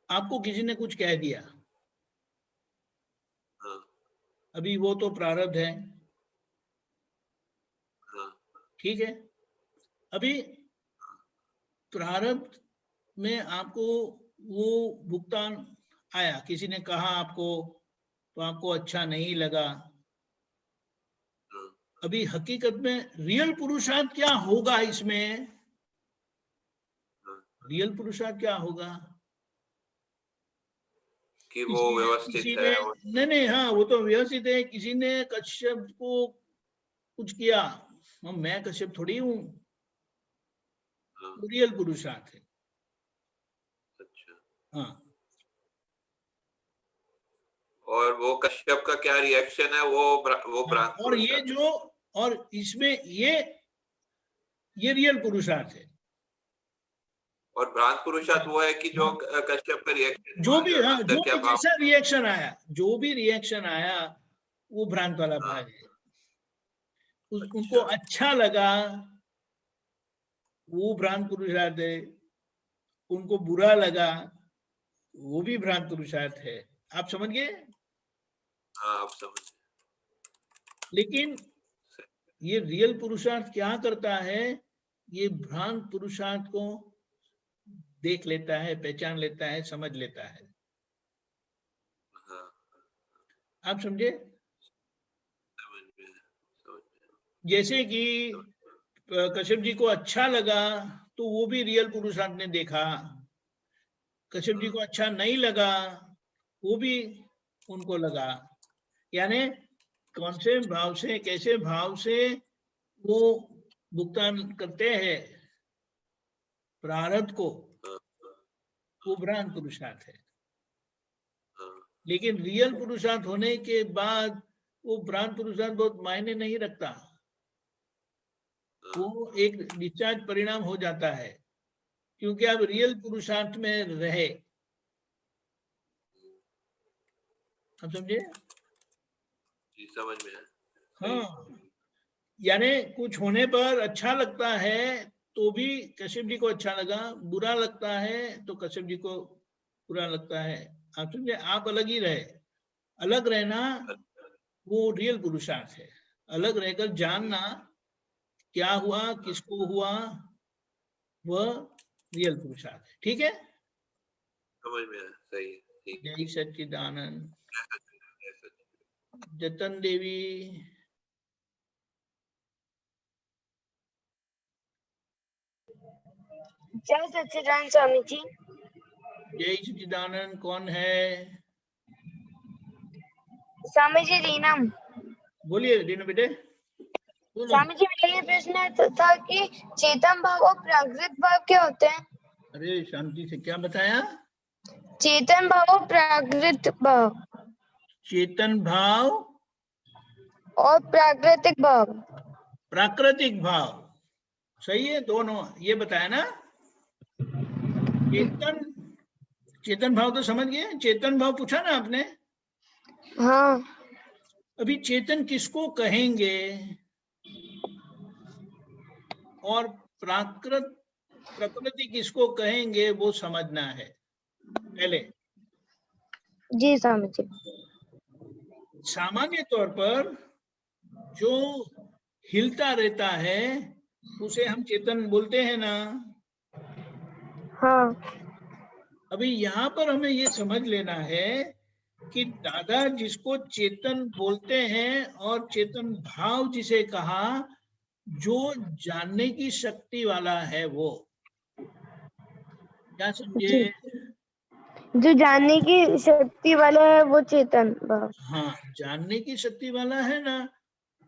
आपको किसी ने कुछ कह दिया, अभी वो तो प्रारब्ध है, ठीक है। अभी प्रारब्ध में आपको वो भुगतान आया, किसी ने कहा आपको तो आपको अच्छा नहीं लगा। अभी हकीकत में रियल पुरुषार्थ क्या होगा इसमें? रियल पुरुषार्थ क्या होगा कि वो व्यवस्थित किसी है ने नहीं, हाँ वो तो व्यवस्थित है। किसी ने कश्यप को कुछ किया, मैं कश्यप थोड़ी हूँ, रियल पुरुषार्थ है। अच्छा, हाँ, और वो कश्यप का क्या रिएक्शन है, वो भ्रांत और ये पुरुषार्थ है। जो, और इसमें ये रियल पुरुषार्थ है। और भ्रांत पुरुषार्थ वो है कि जो कश्यप का रिएक्शन, जो भी, हाँ, अंदर जो क्या भी भाव, जैसा रिएक्शन आया, जो भी रिएक्शन आया वो भ्रांत वाला भाग है। उनको अच्छा, अच्छा लगा वो भ्रांत पुरुषार्थ है, उनको बुरा लगा वो भी भ्रांत पुरुषार्थ है। आप समझ गए? हाँ आप समझ। लेकिन ये रियल पुरुषार्थ क्या करता है? ये भ्रांत पुरुषार्थ को देख लेता है, पहचान लेता है, समझ लेता है। हाँ, आप समझे? समझ में। जैसे कि कश्यप जी को अच्छा लगा तो वो भी रियल पुरुषार्थ ने देखा, कश्यप जी को अच्छा नहीं लगा वो भी उनको लगा। यानी कौन से भाव से, कैसे भाव से वो भुगतान करते हैं प्रारब्ध को, वो भ्रांत पुरुषार्थ है। लेकिन रियल पुरुषार्थ होने के बाद वो भ्रांत पुरुषार्थ बहुत मायने नहीं रखता, वो एक डिस्चार्ज परिणाम हो जाता है, क्योंकि आप रियल पुरुषार्थ में रहे। आप समझे? जी समझ में है। हाँ, यानी कुछ होने पर अच्छा लगता है तो भी कश्यप जी को अच्छा लगा, बुरा लगता है तो कश्यप जी को बुरा लगता है। आप समझे? आप अलग ही रहे। अलग रहना वो रियल पुरुषार्थ है। अलग रहकर जानना क्या हुआ, किसको हुआ, वह रियल पुरुषार्थ है। ठीक है? समझ में है, सही है, ठीक है। जय सच्चिदानंद। जतन देवी, जय सच्चिदानंद स्वामी जी। जय सच्चिदानंद कौन है? स्वामी जी रीनम। बोलिए रीना बेटे, बोलो। स्वामी जी मेरा ये प्रश्न था कि चेतन भाव और प्राकृत भाव क्या होते हैं? अरे शांति से, क्या बताया? चेतन भाव और प्राकृत भाव चेतन भाव और प्राकृतिक भाव। प्राकृतिक भाव, सही है दोनों, ये बताया ना। चेतन, चेतन भाव तो समझ गए। चेतन भाव पूछा ना आपने। हाँ। अभी चेतन किसको कहेंगे और प्रकृति किसको कहेंगे वो समझना है पहले। जी स्वामी जी। सामान्य तौर पर जो हिलता रहता है उसे हम चेतन बोलते हैं ना। हाँ। अभी यहाँ पर हमें ये समझ लेना है कि दादा जिसको चेतन बोलते हैं और चेतन भाव जिसे कहा, जो जानने की शक्ति वाला है वो, क्या समझे? जो जानने की शक्ति वाला है वो चेतन भाव। हाँ, जानने की शक्ति वाला है ना,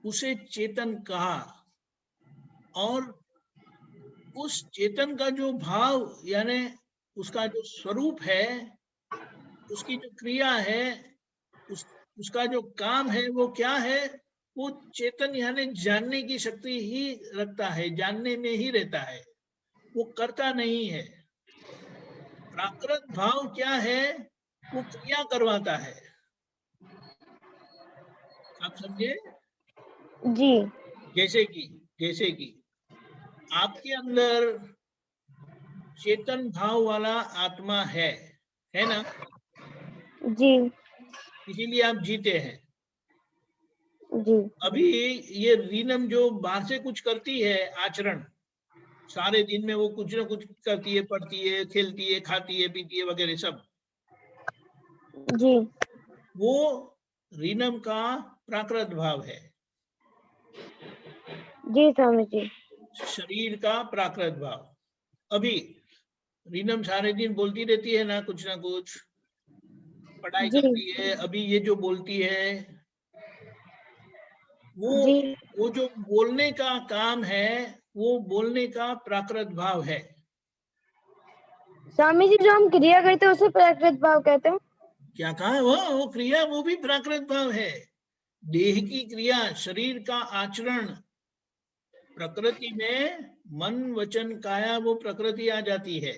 उसे चेतन कहा। और उस चेतन का जो भाव यानी उसका जो स्वरूप है, उसकी जो क्रिया है, उसका जो काम है वो क्या है? वो चेतन यानी जानने की शक्ति ही रखता है, जानने में ही रहता है, वो करता नहीं है। प्राकृत भाव क्या है? वो क्रिया करवाता है। आप समझे? जी। जैसे कि आपके अंदर चेतन भाव वाला आत्मा है ना? जी। इसीलिए आप जीते हैं। जी। अभी ये रीनम जो बाहर से कुछ करती है आचरण, सारे दिन में वो कुछ ना कुछ करती है, पढ़ती है, खेलती है, खाती है, पीती है वगैरह सब, जी वो रीनम का प्राकृत भाव है, जी स्वामी जी। शरीर का प्राकृत भाव। अभी रीनम सारे दिन बोलती रहती है ना कुछ, पढ़ाई जी करती है। अभी ये जो बोलती है जी वो जो बोलने का काम है, वो बोलने का प्राकृत भाव है। स्वामी जी, जो हम क्रिया करते हैं उसे प्राकृत भाव कहते हैं। क्या कहा? वो क्रिया, वो भी प्राकृत भाव है। देह की क्रिया, शरीर का आचरण, प्रकृति में मन वचन काया वो प्रकृति आ जाती है।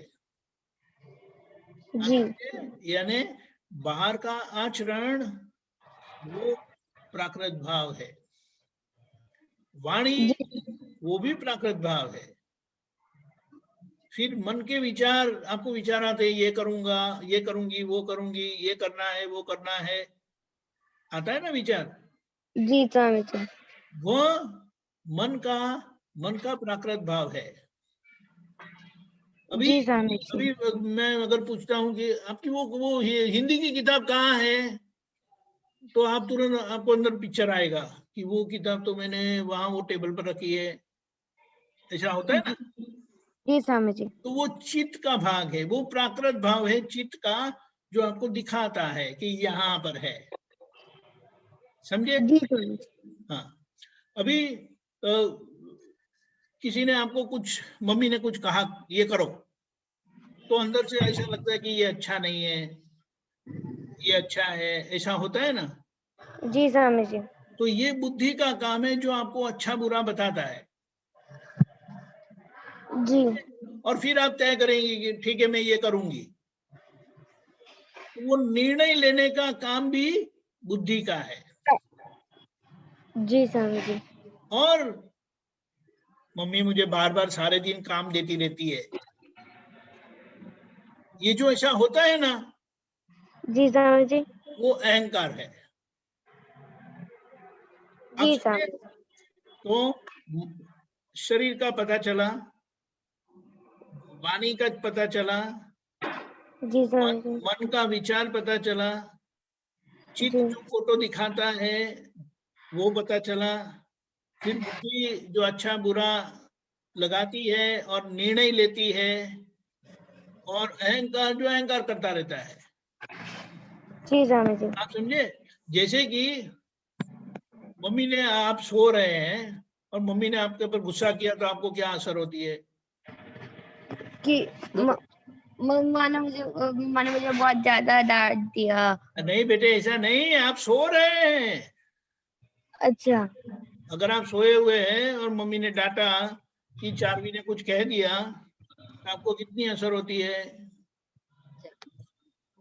जी यानी बाहर का आचरण वो प्राकृत भाव है। वाणी वो भी प्राकृत भाव है। फिर मन के विचार, आपको विचार आते हैं, ये करूंगा, ये करूंगी, वो करूंगी, ये करना है, वो करना है, आता है ना विचार। जी स्वामी जी। वो मन का प्राकृत भाव है। अभी जी स्वामी जी। अभी मैं अगर पूछता हूँ कि आपकी वो हिंदी की किताब कहाँ है, तो आप तुरंत, आपको अंदर पिक्चर आएगा कि वो किताब तो मैंने वहां वो टेबल पर रखी है। ऐसा होता है ना। जी स्वामी जी। तो वो चित्त का भाग है, वो प्राकृत भाव है चित्त का, जो आपको दिखाता है कि यहाँ पर है। समझे? जी स्वामी जी। हाँ। अभी किसी ने आपको कुछ, मम्मी ने कुछ कहा ये करो, तो अंदर से ऐसा लगता है कि ये अच्छा नहीं है, ये अच्छा है, ऐसा होता है ना। जी स्वामी जी। तो ये बुद्धि का काम है, जो आपको अच्छा बुरा बताता है। जी और फिर आप तय करेंगे कि ठीक है मैं ये करूंगी। वो निर्णय लेने का काम भी बुद्धि का है। जी स्वामी जी। और मम्मी मुझे बार बार सारे दिन काम देती रहती है, ये जो ऐसा होता है ना, जी स्वामी जी। वो अहंकार है। आप जी समझे? स्वामी जी। तो शरीर का पता चला, वाणी का पता चला, जी स्वामी जी। मन का विचार पता चला, चित्त जी जो फोटो दिखाता है वो पता चला, फिर बुद्धि जो अच्छा बुरा लगाती है और निर्णय लेती है, और अहंकार जो अहंकार करता रहता है। जी स्वामी जी। आप समझे? जैसे कि मम्मी ने, आप सो रहे हैं और मम्मी ने आपके ऊपर गुस्सा किया, तो आपको क्या असर होती है? कि मम्मा ने मुझे बहुत ज्यादा डांट दिया। नहीं बेटे, ऐसा नहीं, आप सो रहे हैं। अच्छा। अगर आप सोए हुए हैं और मम्मी ने डांटा कि चारवी ने कुछ कह दिया, तो आपको कितनी असर होती है?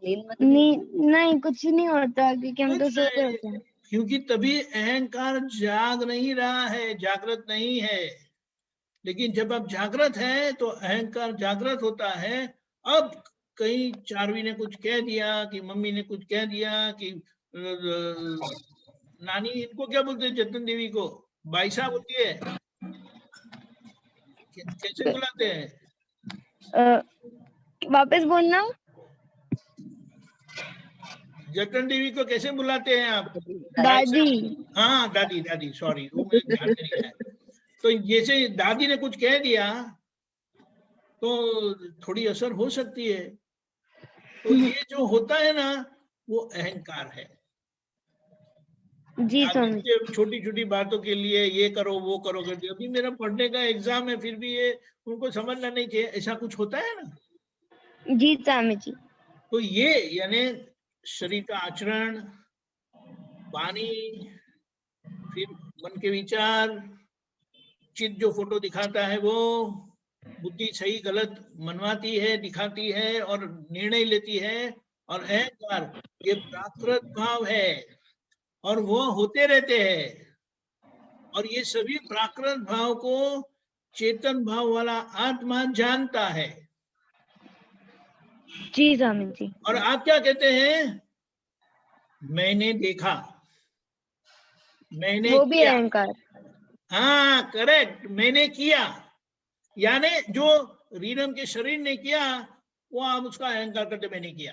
नहीं कुछ नहीं होता, क्योंकि हम तो कुछ सो रहे नहीं, होते हैं। क्योंकि तभी अहंकार जाग नहीं रहा है, जागृत नहीं है। लेकिन जब आप जागृत हैं तो अहंकार जागृत होता है। अब कहीं चारवी ने कुछ कह दिया, कि मम्मी ने कुछ कह दिया, कि नानी, इनको क्या बोलते हैं, जतन देवी को बाईसा बोलती है, कैसे बुलाते हैं? वापस बोलना। जतन देवी को कैसे बुलाते हैं आप? दादी। हाँ दादी, दादी, सॉरी, वो मैं ध्यान में नहीं है। तो जैसे दादी ने कुछ कह दिया तो थोड़ी असर हो सकती है। तो ये जो होता है ना, वो अहंकार है। जी स्वामी। छोटी छोटी बातों के लिए ये करो वो करो कर दिया। अभी मेरा पढ़ने का एग्जाम है, फिर भी ये उनको समझना नहीं चाहिए, ऐसा कुछ होता है ना। जी स्वामी जी। तो ये यानी शरीर का आचरण, वाणी, फिर मन के विचार, चित्त जो फोटो दिखाता है वो, बुद्धि सही गलत मनवाती है, दिखाती है और निर्णय लेती है, और अहंकार ये प्राकृत भाव है, और वो होते रहते हैं। और ये सभी प्राकृत भाव को चेतन भाव वाला आत्मा जानता है। जी स्वामी जी। और आप क्या कहते हैं? मैंने देखा, मैंने वो भी किया। अहंकार। हाँ करेक्ट, मैंने किया, यानी जो रीनम के शरीर ने किया वो आप उसका अहंकार करते मैंने किया।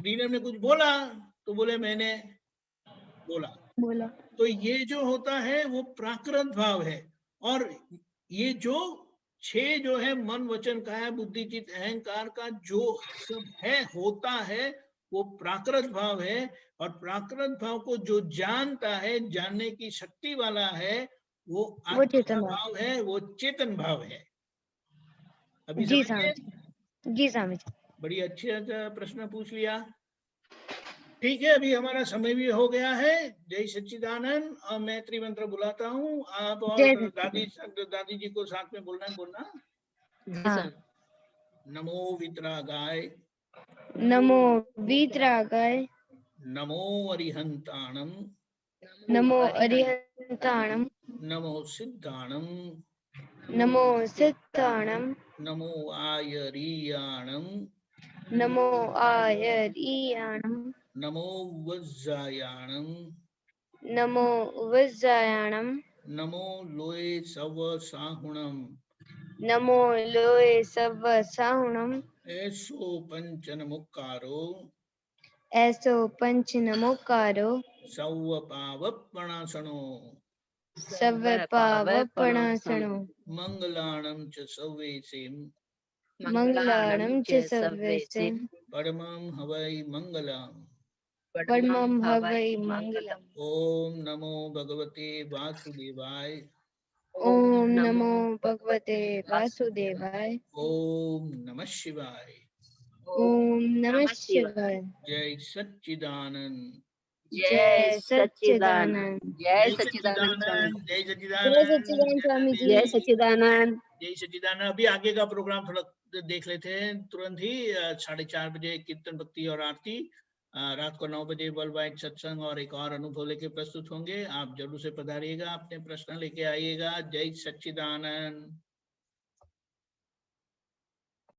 नीलम ने कुछ बोला तो बोले मैंने बोला। तो ये जो होता है वो प्राकृत भाव है। और ये जो 6 जो है मन वचन काया बुद्धि चित्त अहंकार का जो सब है होता है वो प्राकृत भाव है। और प्राकृत भाव को जो जानता है, जानने की शक्ति वाला है, वो आत्मा भाव है, वो चेतन भाव है। अभी जी समझे? जी स्वामी जी। बड़ी अच्छी प्रश्न पूछ लिया। ठीक है, अभी हमारा समय भी हो गया है। जय सच्चिदानंद। और मैं त्रिमंत्र बुलाता हूँ, आप और दादी जी को साथ में बोलना। नमो वितरागाय, नमो वीतरागाय, नमो अरिहंताणम, नमो अरिहंताणम, नमो सिद्धाणम, नमो सिद्धाणम, नमो आयरीयाणम, नमो आयरीयाणम, नमो वज्जायाणम, नमो वज्जायाणम, नमो लोये सव साहुणम, नमो लोये सव साहुणम, ऐसो पंच नमुकारो, ऐसो पंच नमोकारो, सव पावपणासनो, सव पावपणासनो, मंगलाणं च सवेसिं, मंगलाणं च सव्यसे, परमं हवै मंगलम्। परमं हवै मंगलम्। ओम नमो भगवते वासुदेवाय, ओम नमो भगवते वासुदेवाय, ओम नमः शिवाय। ओम नमः शिवाय। जय सच्चिदानंद, जय सच्चिदानंद, जय सच्चिदानंद, जय जय सच्चिदानंद, सच्चिदानंद स्वामी जी। जय सच्चिदानंद। जय सच्चिदानंद। अभी आगे का प्रोग्राम थोड़ा देख लेते हैं तुरंत ही। 4:30 बजे कीर्तन भक्ति और आरती, रात को 9 बजे वर्ल्ड वाइड सत्संग और एक और अनुभव लेके प्रस्तुत होंगे। आप जरूर से पधारिएगा, अपने प्रश्न लेके आइएगा। जय सच्चिदानंद।